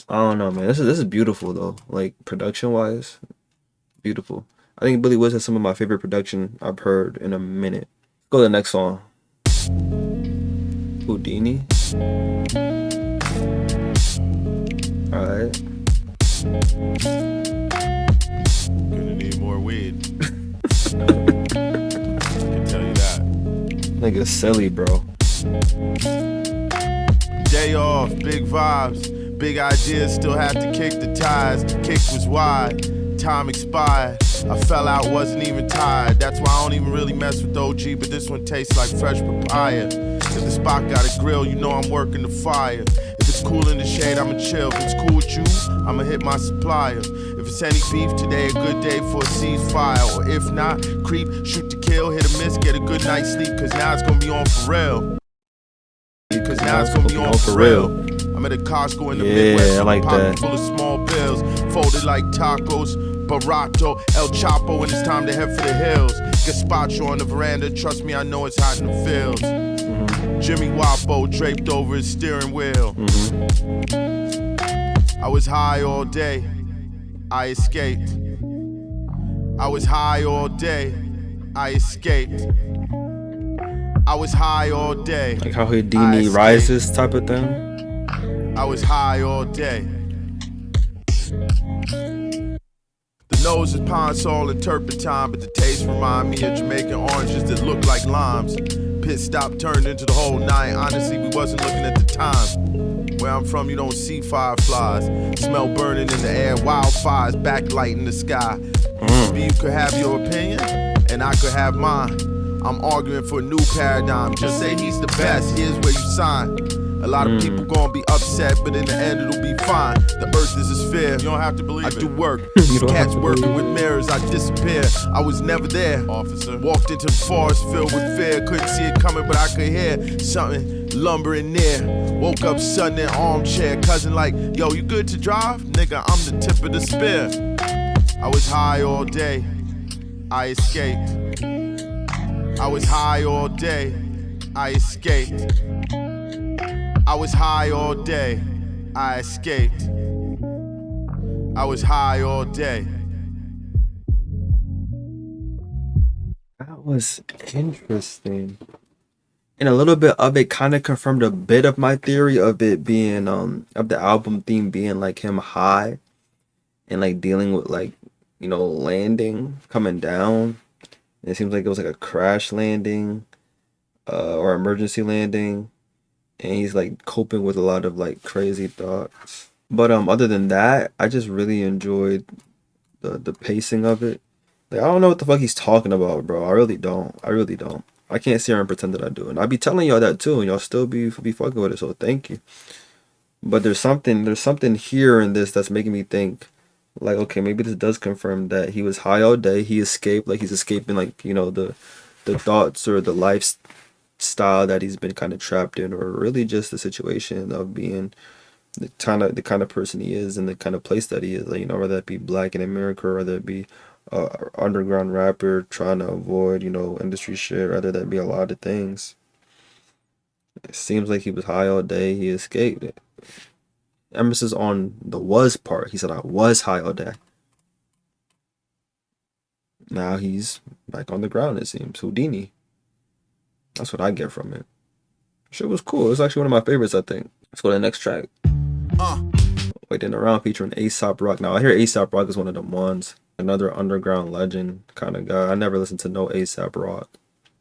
I don't know, man. This is beautiful though. Like production wise, beautiful. I think Billy Woods has some of my favorite production I've heard in a minute. Let's go to the next song. Houdini. All right. Gonna need more weed. I can tell you that. Nigga silly, bro. Day off, big vibes. Big ideas, still have to kick the ties. Kick was wide, time expired. I fell out, wasn't even tired. That's why I don't even really mess with OG, but this one tastes like fresh papaya. If the spot got a grill, you know I'm working the fire. If it's cool in the shade, I'ma chill. If it's cool with you, I'ma hit my supplier. If it's any beef, today a good day for a ceasefire. Or if not, creep, shoot to kill, hit a miss, get a good night's sleep, cause now it's gonna be on for real. Cause now it's gonna be on for real. I'm at a Costco in the Midwest, I like pocket that. full of small bills, folded like tacos, Barato, El Chapo, and it's time to head for the hills. Gazpacho on the veranda, trust me, I know it's hot in the fields. Jimmy Wapo draped over his steering wheel. I was high all day, I escaped. I was high all day, I escaped. I was high all day. Like how Houdini rises type of thing. I was high all day. The nose is pine sol and turpentine, but the taste remind me of Jamaican oranges that look like limes. Pit stop turned into the whole night. Honestly, we wasn't looking at the time. Where I'm from, you don't see fireflies. Smell burning in the air, wildfires backlighting the sky. Used to be you could have your opinion, and I could have mine. I'm arguing for a new paradigm. Just say he's the best, here's where you sign. A lot of people gonna be upset, but in the end it'll be fine. The earth is a sphere. You don't have to believe it. I do work. These cats working with mirrors, I disappear. I was never there, officer. Walked into the forest filled with fear. Couldn't see it coming, but I could hear something lumbering near. Woke up sudden in armchair. Cousin like, yo, you good to drive? Nigga, I'm the tip of the spear. I was high all day. I escaped. I was high all day. I escaped. I was high all day, I escaped. I was high all day. That was interesting. And a little bit of it kind of confirmed a bit of my theory of it being, of the album theme being like him high and like dealing with like, you know, landing, coming down. And it seems like it was like a crash landing, or emergency landing. And he's like coping with a lot of like crazy thoughts. But other than that, I just really enjoyed the pacing of it. Like, I don't know what the fuck he's talking about, bro. I really don't. I can't sit here and pretend that I do. And I be telling y'all that too, and y'all still be fucking with it, so thank you. But there's something here in this that's making me think, like, okay, maybe this does confirm that he was high all day. He escaped, like he's escaping, like, you know, the thoughts or the lifestyle that he's been kind of trapped in, or really just the situation of being the kind of person he is and the kind of place that he is. Like, you know, whether that be black in America, or whether it be underground rapper trying to avoid, you know, industry shit, rather that be a lot of things. It seems like he was high all day. He escaped it. Emphasis on the was part. He said, I was high all day. Now he's back on the ground, it seems. Houdini. That's what I get from it. Shit was cool. It's actually one of my favorites, I think. Let's go to the next track. Waiting Around featuring A$AP Rock. Now, I hear A$AP Rock is one of them ones. Another underground legend kind of guy. I never listened to no A$AP Rock.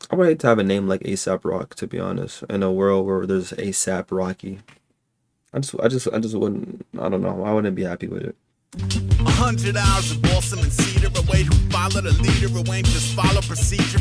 I would hate to have a name like A$AP Rock, to be honest, in a world where there's A$AP Rocky. I just wouldn't, I don't know. I wouldn't be happy with it. 100 hours of balsam and cedar away who followed a leader who ain't just follow procedure.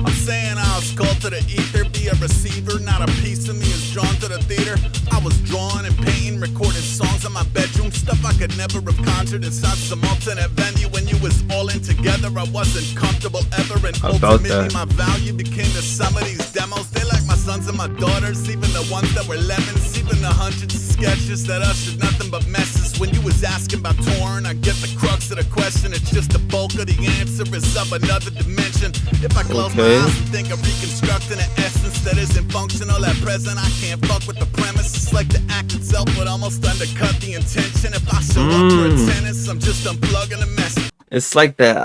I'm saying I'll skull to the ether, be a receiver, not a piece of me is drawn to the theater. I was drawing and painting, recording songs in my bedroom, stuff I could never have conjured inside some alternate venue. When you was all in together, I wasn't comfortable ever, and ultimately my value became the sum of these demos. They like my sons and my daughters, even the ones that were lemons, even the hundreds of sketches that ushered nothing but messes. When you was asking about touring, I get the crux of the question. It's just the bulk of the answer is of another dimension. If I close my eyes and think of reconstructing an essence that isn't functional at present, I can't fuck with the premise. It's like the act itself would almost undercut the intention. If I show up for attendance, I'm just unplugging the message. It's like the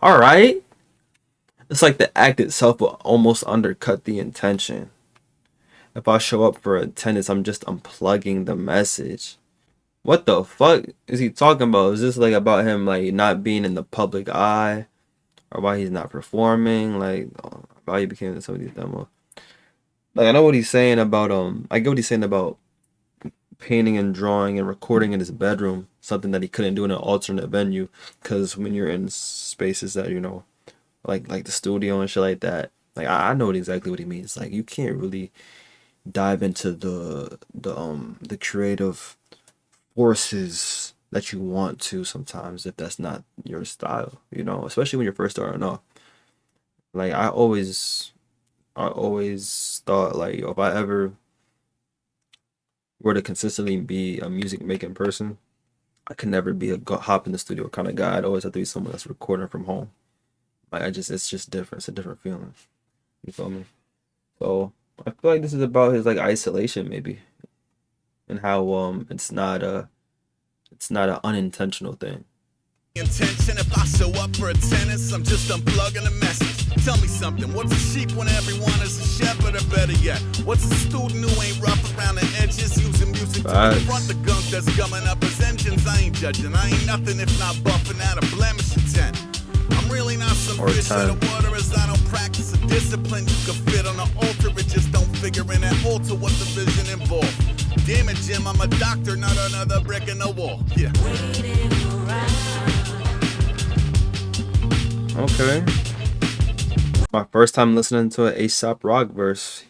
alright. It's like the act itself will almost undercut the intention. If I show up for attendance, I'm just unplugging the message. What the fuck is he talking about? Is this like about him like not being in the public eye, or why he's not performing? Like, why he became some of these demos? Like, I know what he's saying about I get what he's saying about painting and drawing and recording in his bedroom, something that he couldn't do in an alternate venue, because when you're in spaces that, you know, like the studio and shit like that, like I know exactly what he means. Like, you can't really dive into the creative forces that you want to sometimes if that's not your style, you know, especially when you're first starting off. Like, I always thought, like, yo, if I ever were to consistently be a music making person, I could never be a hop in the studio kind of guy. I'd always have to be someone that's recording from home. Like, it's just different. It's a different feeling. You feel me? So I feel like this is about his like isolation, maybe, and how it's not an unintentional thing. Intention, if I show up for attendance, I'm just unplugging the message. Tell me something, what's a sheep when everyone is a shepherd, or better yet, what's a student who ain't rough around the edges, using music to confront the gunk that's gumming up his engines? I ain't judging, I ain't nothing if not buffing out a blemish or 10. I'm really not some fish in the water, as I don't practice a discipline you can fit on the altar. It just don't figure in that altar what the vision involved. Damn it, Jim, I'm a doctor, not another brick in the wall. Yeah. Okay. My first time listening to an ASAP Rock verse.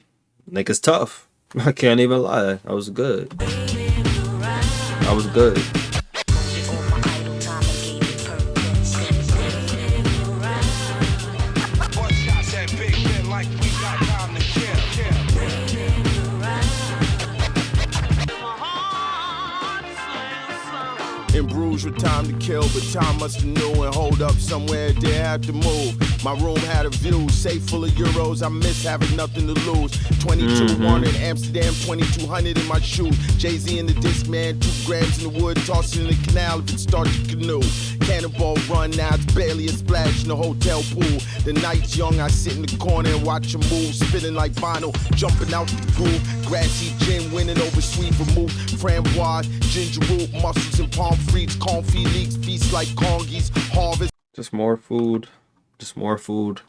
Nigga's tough. I can't even lie. That was good. That was good. In Bruges with time to kill, but time must have knew and hold up somewhere, didn't have to move. My room had a view, safe full of euros, I miss having nothing to lose. 22-1 in Amsterdam, 2200 in my shoes. Jay-Z in the disc, man, 2 grams in the wood, toss it in the canal if it starts to canoe. Cannonball run, now it's barely a splash in the hotel pool. The night's young, I sit in the corner and watch him move, spinning like vinyl, jumping out the groove. Grassy gin winning over sweet vermouth, framboise, ginger root, mussels and palm frites, confit leaks, feast like congies, harvest. Just more food. Just more food.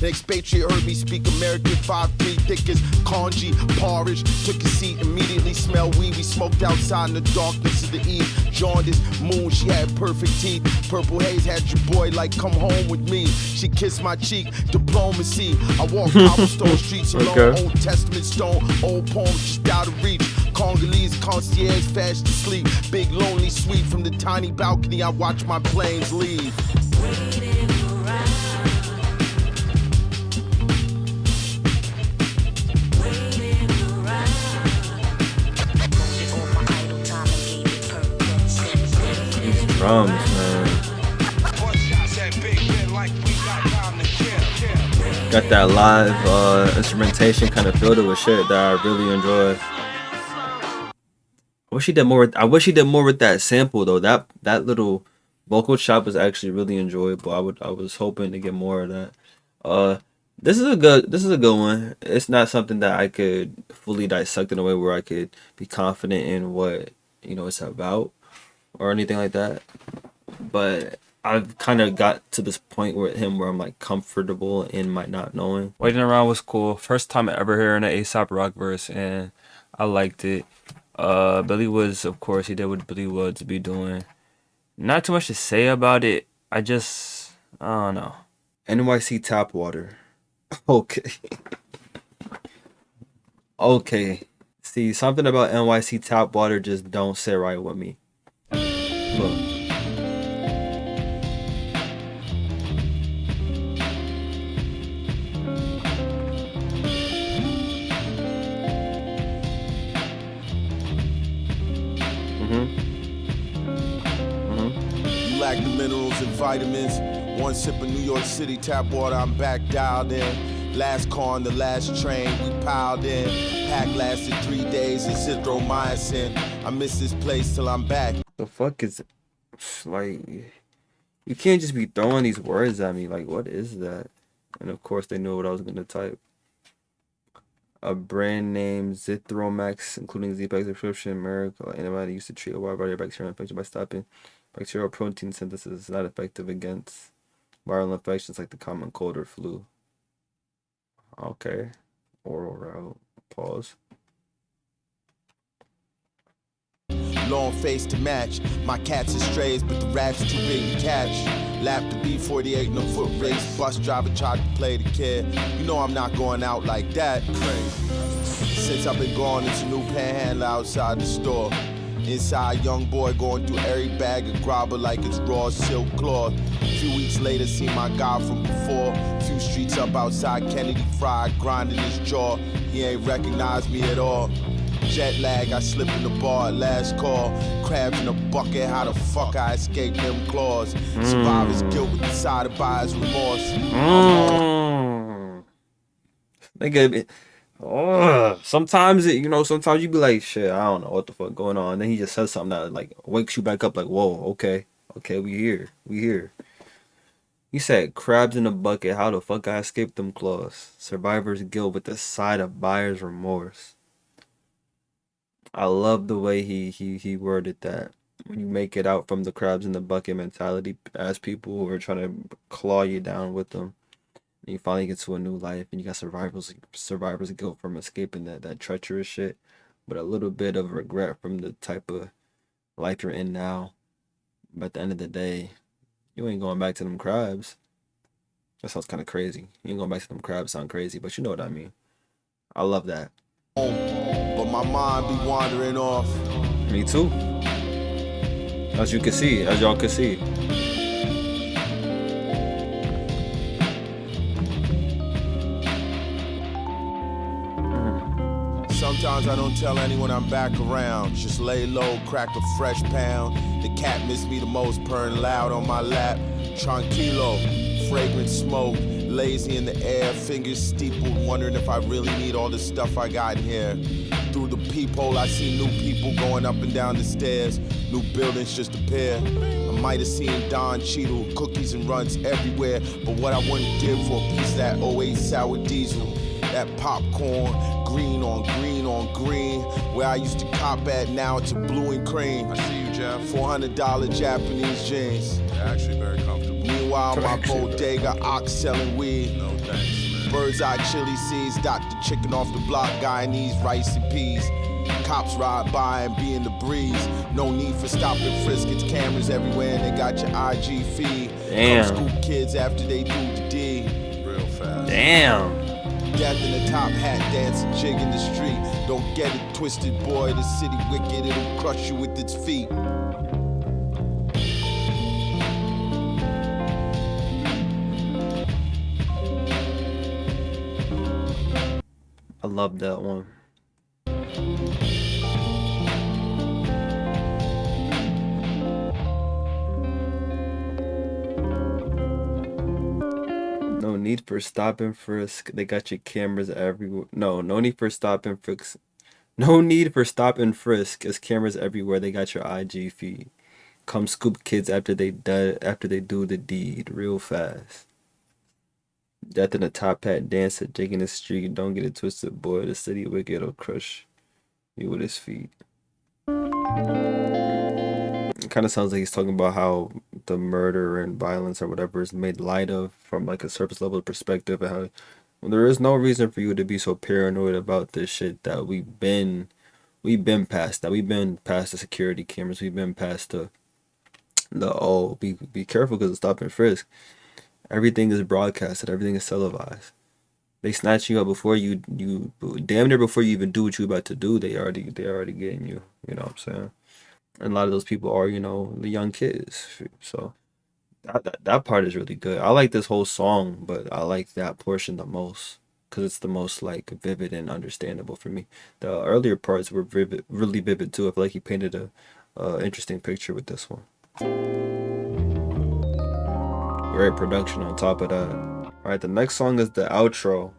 An expatriate heard me speak American, 5'3", thick as congee, porridge. Took a seat, immediately smelled weed. We smoked outside in the darkness of the eve. Jaundice, moon, she had perfect teeth. Purple haze had your boy like, come home with me. She kissed my cheek, diplomacy. I walk cobblestone streets alone, Old Testament stone, old poems just out of reach. Congolese concierge fast to sleep. Big lonely suite from the tiny balcony. I watch my planes leave. Drums, man. Got that live instrumentation kind of filled it with shit that I really enjoy. I wish he did more with that sample though. That little vocal chop was actually really enjoyable. I was hoping to get more of that. This is a good one. It's not something that I could fully dissect in a way where I could be confident in what it's about or anything like that, but I've kind of got to this point where I'm like comfortable in my not knowing. Waiting Around was cool. First time I ever hearing an ASAP Rock verse, and I liked it. Billy Woods, of course, he did what Billy Woods be doing. Not too much to say about it. I don't know. NYC Tap Water. Okay. Okay. See, something about NYC Tap Water just don't sit right with me. Look. You lack the minerals and vitamins. One sip of New York City tap water, I'm back dialed in. Last car on the last train, we piled in. Pack lasted 3 days, azithromycin. I miss this place till I'm back. The fuck is, like, you can't just be throwing these words at me. Like, what is that? And of course, they knew what I was gonna type. A brand name Zithromax, including Z-Pack prescription, miracle antibody used to treat a wide variety of bacterial infection by stopping bacterial protein synthesis. Is not effective against viral infections like the common cold or flu. Okay. Oral route. Pause. Long face to match. My cats are strays, but the rats too big to catch. Lap the B48 no foot race. Bus driver tried to play the kid. You know I'm not going out like that. Crazy. Since I've been gone, it's a new panhandler outside the store. Inside, young boy going through every bag of grabber like it's raw silk cloth. A few weeks later, see my guy from before. Few streets up outside Kennedy Fried, grinding his jaw. He ain't recognize me at all. Jet lag, I slipped in the bar at last call. Crabs in a bucket, how the fuck I escaped them claws. Survivor's guilt with the side of buyer's remorse. Nigga, sometimes sometimes you be like, shit, I don't know what the fuck going on. And then he just says something that like wakes you back up like, whoa, okay, we here. He said, crabs in a bucket, how the fuck I escaped them claws? Survivor's guilt with the side of buyer's remorse. I love the way he worded that. When you make it out from the crabs in the bucket mentality as people who are trying to claw you down with them. And you finally get to a new life and you got survivor's guilt from escaping that treacherous shit. But a little bit of regret from the type of life you're in now. But at the end of the day, you ain't going back to them crabs. That sounds kind of crazy. You ain't going back to them crabs sound crazy, but you know what I mean. I love that. But my mind be wandering off. Me too. As you can see, as y'all can see. Sometimes I don't tell anyone I'm back around. Just lay low, crack a fresh pound. The cat missed me the most, purring loud on my lap. Tranquilo, fragrant smoke, lazy in the air, fingers steepled, wondering if I really need all the stuff I got in here. Through the peephole, I see new people going up and down the stairs. New buildings just appear. I might have seen Don Cheadle, cookies and runs everywhere. But what I wouldn't give for a piece of that 08 sour diesel. That popcorn, green on green on green. Where I used to cop at, now it's a blue and cream. I see you, Jeff. $400 Japanese jeans. They're actually very comfortable. Meanwhile, my bodega ox selling weed. No thanks, man. Bird's eye chili seeds, Dr. Chicken off the block, Guyanese rice and peas. Cops ride by and be in the breeze. No need for stop and frisk, it's cameras everywhere and they got your IG feed. Damn. Come scoop kids after they do the deed. Real fast. Damn. Death in a top hat, dancing jig in the street. Don't get it twisted, boy. The city wicked, it'll crush you with its feet. I love that one. No need for stop and frisk. They got your cameras everywhere. No need for stop and frisk. No need for stop and frisk. It's cameras everywhere. They got your IG feed. Come scoop kids after they do the deed real fast. Death in a top hat, dance at jig in the street. Don't get it twisted, boy. The city wicked will crush you with his feet. It kind of sounds like he's talking about how the murder and violence or whatever is made light of from like a surface level perspective, and how there is no reason for you to be so paranoid about this shit that we've been past that. We've been past the security cameras. We've been past the be careful because of stop and frisk. Everything is broadcasted. Everything is televised. They snatch you up before you damn near before you even do what you about to do. They already getting you. You know what I'm saying? And a lot of those people are, you know, the young kids. So that part is really good. I like this whole song, but I like that portion the most because it's the most like vivid and understandable for me. The earlier parts were really vivid too. I feel like he painted a interesting picture with this one. Great production on top of that. Alright, the next song is the outro.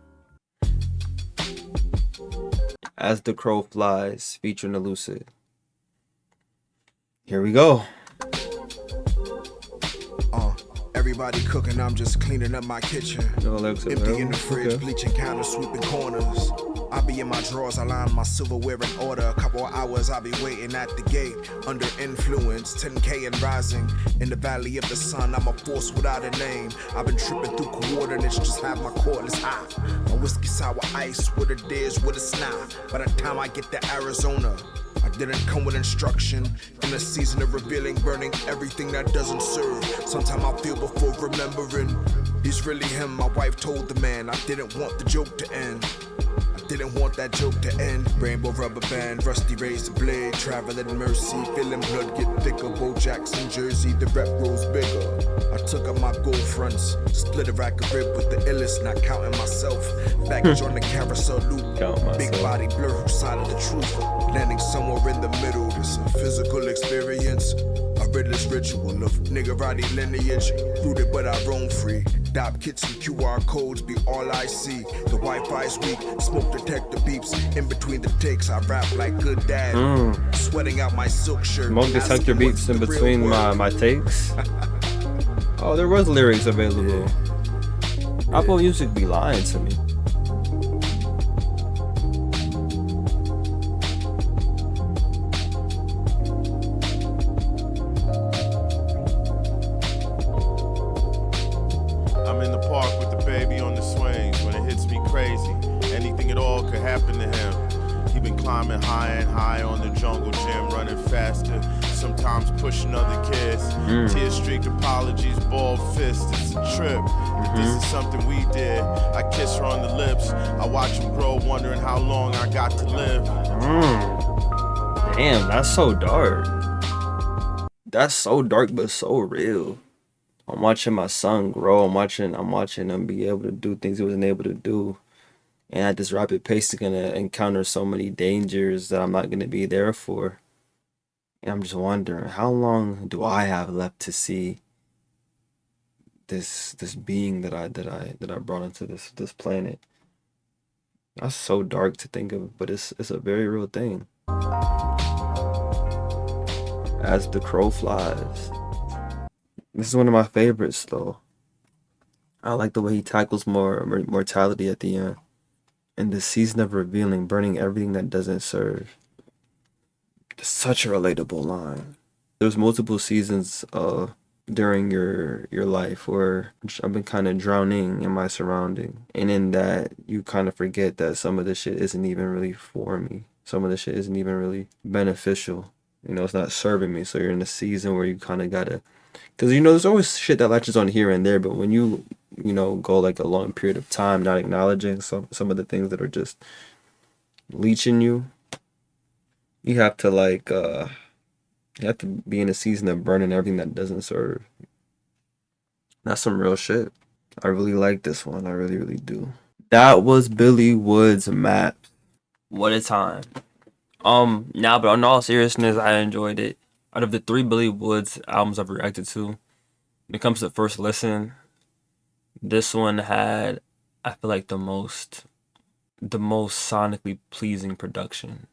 As the Crow Flies, featuring Elucid. Here we go. Everybody cooking, I'm just cleaning up my kitchen. No Alexa, empty in the fridge, bleaching counters, sweeping corners. I be in my drawers, I line my silverware in order. A couple of hours, I be waiting at the gate. Under influence, 10K and rising. In the valley of the sun, I'm a force without a name. I've been tripping through coordinates, just have my cordless high. My whiskey sour ice, with a dish, with a snap. By the time I get to Arizona, I didn't come with instruction. In a season of revealing, burning everything that doesn't serve. Sometime I feel before remembering. He's really him, my wife told the man. I didn't want the joke to end. Didn't want that joke to end. Rainbow rubber band, rusty razor blade, traveling mercy, feeling blood get thicker. Bo Jackson jersey, the rep grows bigger. I took up my gold fronts, split a rack of rib with the illest, not counting myself. Baggage on the carousel loop, big body blur, whose side of the truth? Landing somewhere in the middle, this a physical experience. A riddler's ritual of niggerati lineage, rooted but I roam free. Dop kits and QR codes be all I see. The Wi-Fi's weak, smoke detector beeps. In between the takes, I rap like good dad. Sweating out my silk shirt. Smoke detector beeps in between my takes. Oh, there was lyrics available. Apple Music be lying to me. I'm in the park with the baby on the swings. When it hits me crazy, anything at all could happen to him. He been climbing high and high on the jungle gym, running faster, sometimes pushing other kids. Tear-streaked apologies, bald fists, it's a trip. If this is something we did, I kiss her on the lips. I watch him grow, wondering how long I got to live. Damn, that's so dark. That's so dark, but so real. I'm watching my son grow. I'm watching him be able to do things he wasn't able to do. And at this rapid pace, he's gonna encounter so many dangers that I'm not gonna be there for. And I'm just wondering, how long do I have left to see this being that I brought into this planet? That's so dark to think of, but it's a very real thing. As the crow flies. This is one of my favorites, though. I like the way he tackles mortality at the end. In the season of revealing, burning everything that doesn't serve. It's such a relatable line. There's multiple seasons during your life where I've been kind of drowning in my surrounding. And in that, you kind of forget that some of this shit isn't even really for me. Some of this shit isn't even really beneficial. You know, it's not serving me. So you're in a season where you kind of gotta... Because, you know, there's always shit that latches on here and there, but when you know, go like a long period of time not acknowledging some of the things that are just leeching you, you have to like, you have to be in a season of burning everything that doesn't serve. That's some real shit. I really like this one. I really, really do. That was Billy Wood's Map. What a time. Now, but on all seriousness, I enjoyed it. Out of the 3 Billy Woods albums I've reacted to, when it comes to first listen, this one had, I feel like, the most sonically pleasing production.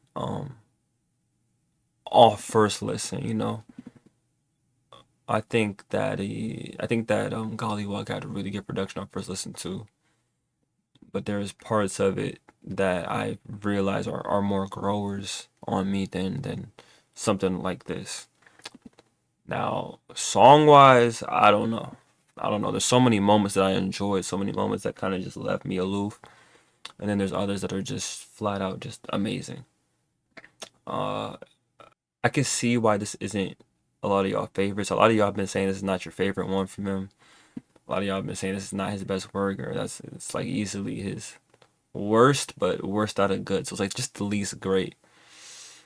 Off first listen, you know. I think that Gollywog had a really good production on first listen too. But there's parts of it that I realize are more growers on me than something like this. Now, song-wise, I don't know. There's so many moments that I enjoyed, so many moments that kind of just left me aloof. And then there's others that are just flat out just amazing. I can see why this isn't a lot of y'all favorites. A lot of y'all have been saying this is not your favorite one from him. A lot of y'all have been saying this is not his best work, or it's like easily his worst, but worst out of good. So it's like just the least great.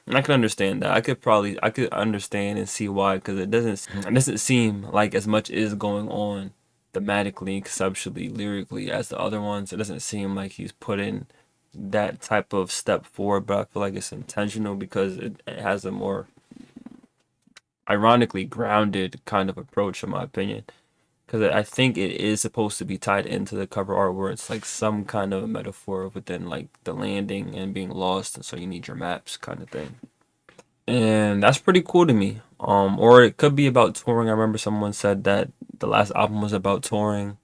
And I can understand that. I could understand and see why, because it doesn't seem like as much is going on thematically, conceptually, lyrically as the other ones. It doesn't seem like he's put in that type of step forward, but I feel like it's intentional because it has a more ironically grounded kind of approach, in my opinion. Because I think it is supposed to be tied into the cover art where it's like some kind of a metaphor within like the landing and being lost, and so you need your maps kind of thing. And that's pretty cool to me. Or it could be about touring. I remember someone said that the last album was about touring.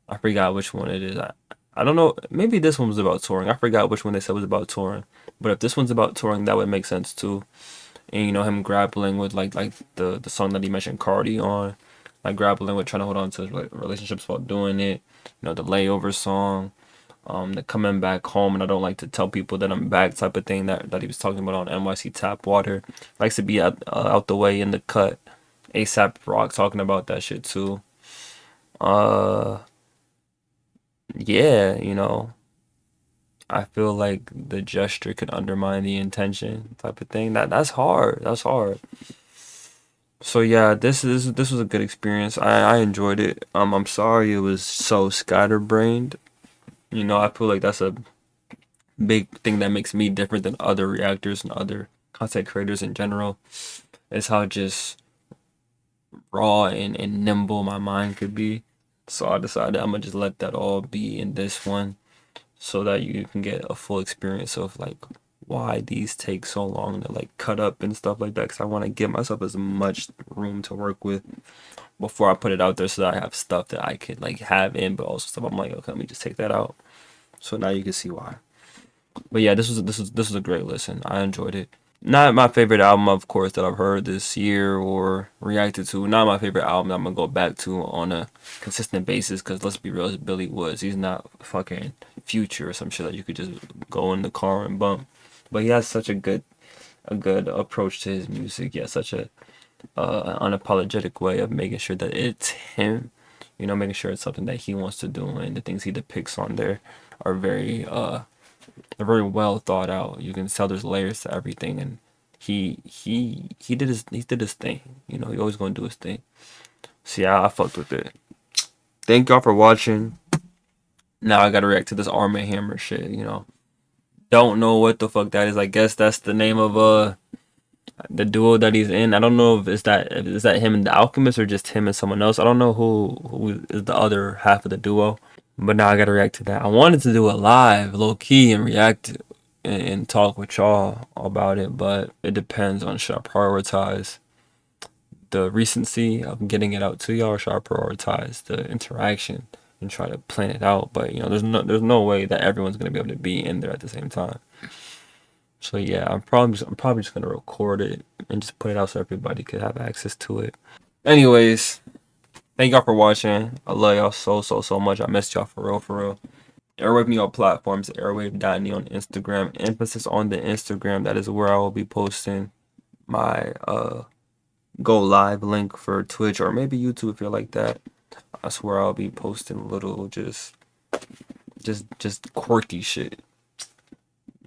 I forgot which one it is. I don't know. Maybe this one was about touring. I forgot which one they said was about touring. But if this one's about touring, that would make sense too. And you know, him grappling with like the song that he mentioned Cardi on. Like grappling with trying to hold on to his relationships while doing it. You know, the Layover song, the coming back home, and I don't like to tell people that I'm back type of thing that he was talking about on NYC Tap Water. Likes to be out the way in the cut. ASAP Rock talking about that shit too. Yeah, you know, I feel like the gesture could undermine the intention type of thing. That's hard. That's hard. So yeah, this was a good experience. I enjoyed it. I'm sorry it was so scatterbrained. You know, I feel like that's a big thing that makes me different than other reactors and other content creators in general. Is how just raw and nimble my mind could be. So I decided I'm gonna just let that all be in this one, so that you can get a full experience of like why these take so long to like cut up and stuff like that, because I want to give myself as much room to work with before I put it out there, so that I have stuff that I could like have in, but also stuff I'm like, okay, let me just take that out. So now you can see why. But yeah, this was a great listen. I enjoyed it. Not my favorite album, of course, that I've heard this year or reacted to. Not my favorite album that I'm gonna go back to on a consistent basis. Cause let's be real, it's Billy Woods. He's not fucking Future or some shit that you could just go in the car and bump. But he has such a good approach to his music. He has such a unapologetic way of making sure that it's him. You know, making sure it's something that he wants to do, and the things he depicts on there are very they're very well thought out. You can tell there's layers to everything, and he did his thing. You know, he always gonna do his thing. So yeah, I fucked with it. Thank y'all for watching. Now I gotta react to this Arm & Hammer shit. You know, don't know what the fuck that is. I guess that's the name of the duo that he's in. I don't know if is that him and the Alchemist or just him and someone else. I don't know who is the other half of the duo. But now I gotta react to that. I wanted to do it live, low key, and react and talk with y'all about it, but it depends on, should I prioritize the recency of getting it out to y'all, or should I prioritize the interaction and try to plan it out? But you know, there's no way that everyone's gonna be able to be in there at the same time. So yeah, I'm probably just gonna record it and just put it out so everybody could have access to it. Anyways, thank y'all for watching. I love y'all so much. I missed y'all for real. Airwave me on platforms, airwave.me on Instagram. Emphasis on the Instagram. That is where I will be posting my go live link for Twitch or maybe YouTube if you're like that. That's where I'll be posting little just quirky shit.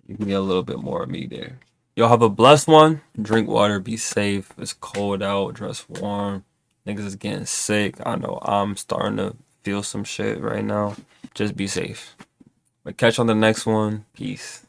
You can get a little bit more of me there. Y'all have a blessed one. Drink water, be safe. It's cold out, dress warm. Niggas is getting sick. I know I'm starting to feel some shit right now. Just be safe. But catch on the next one. Peace.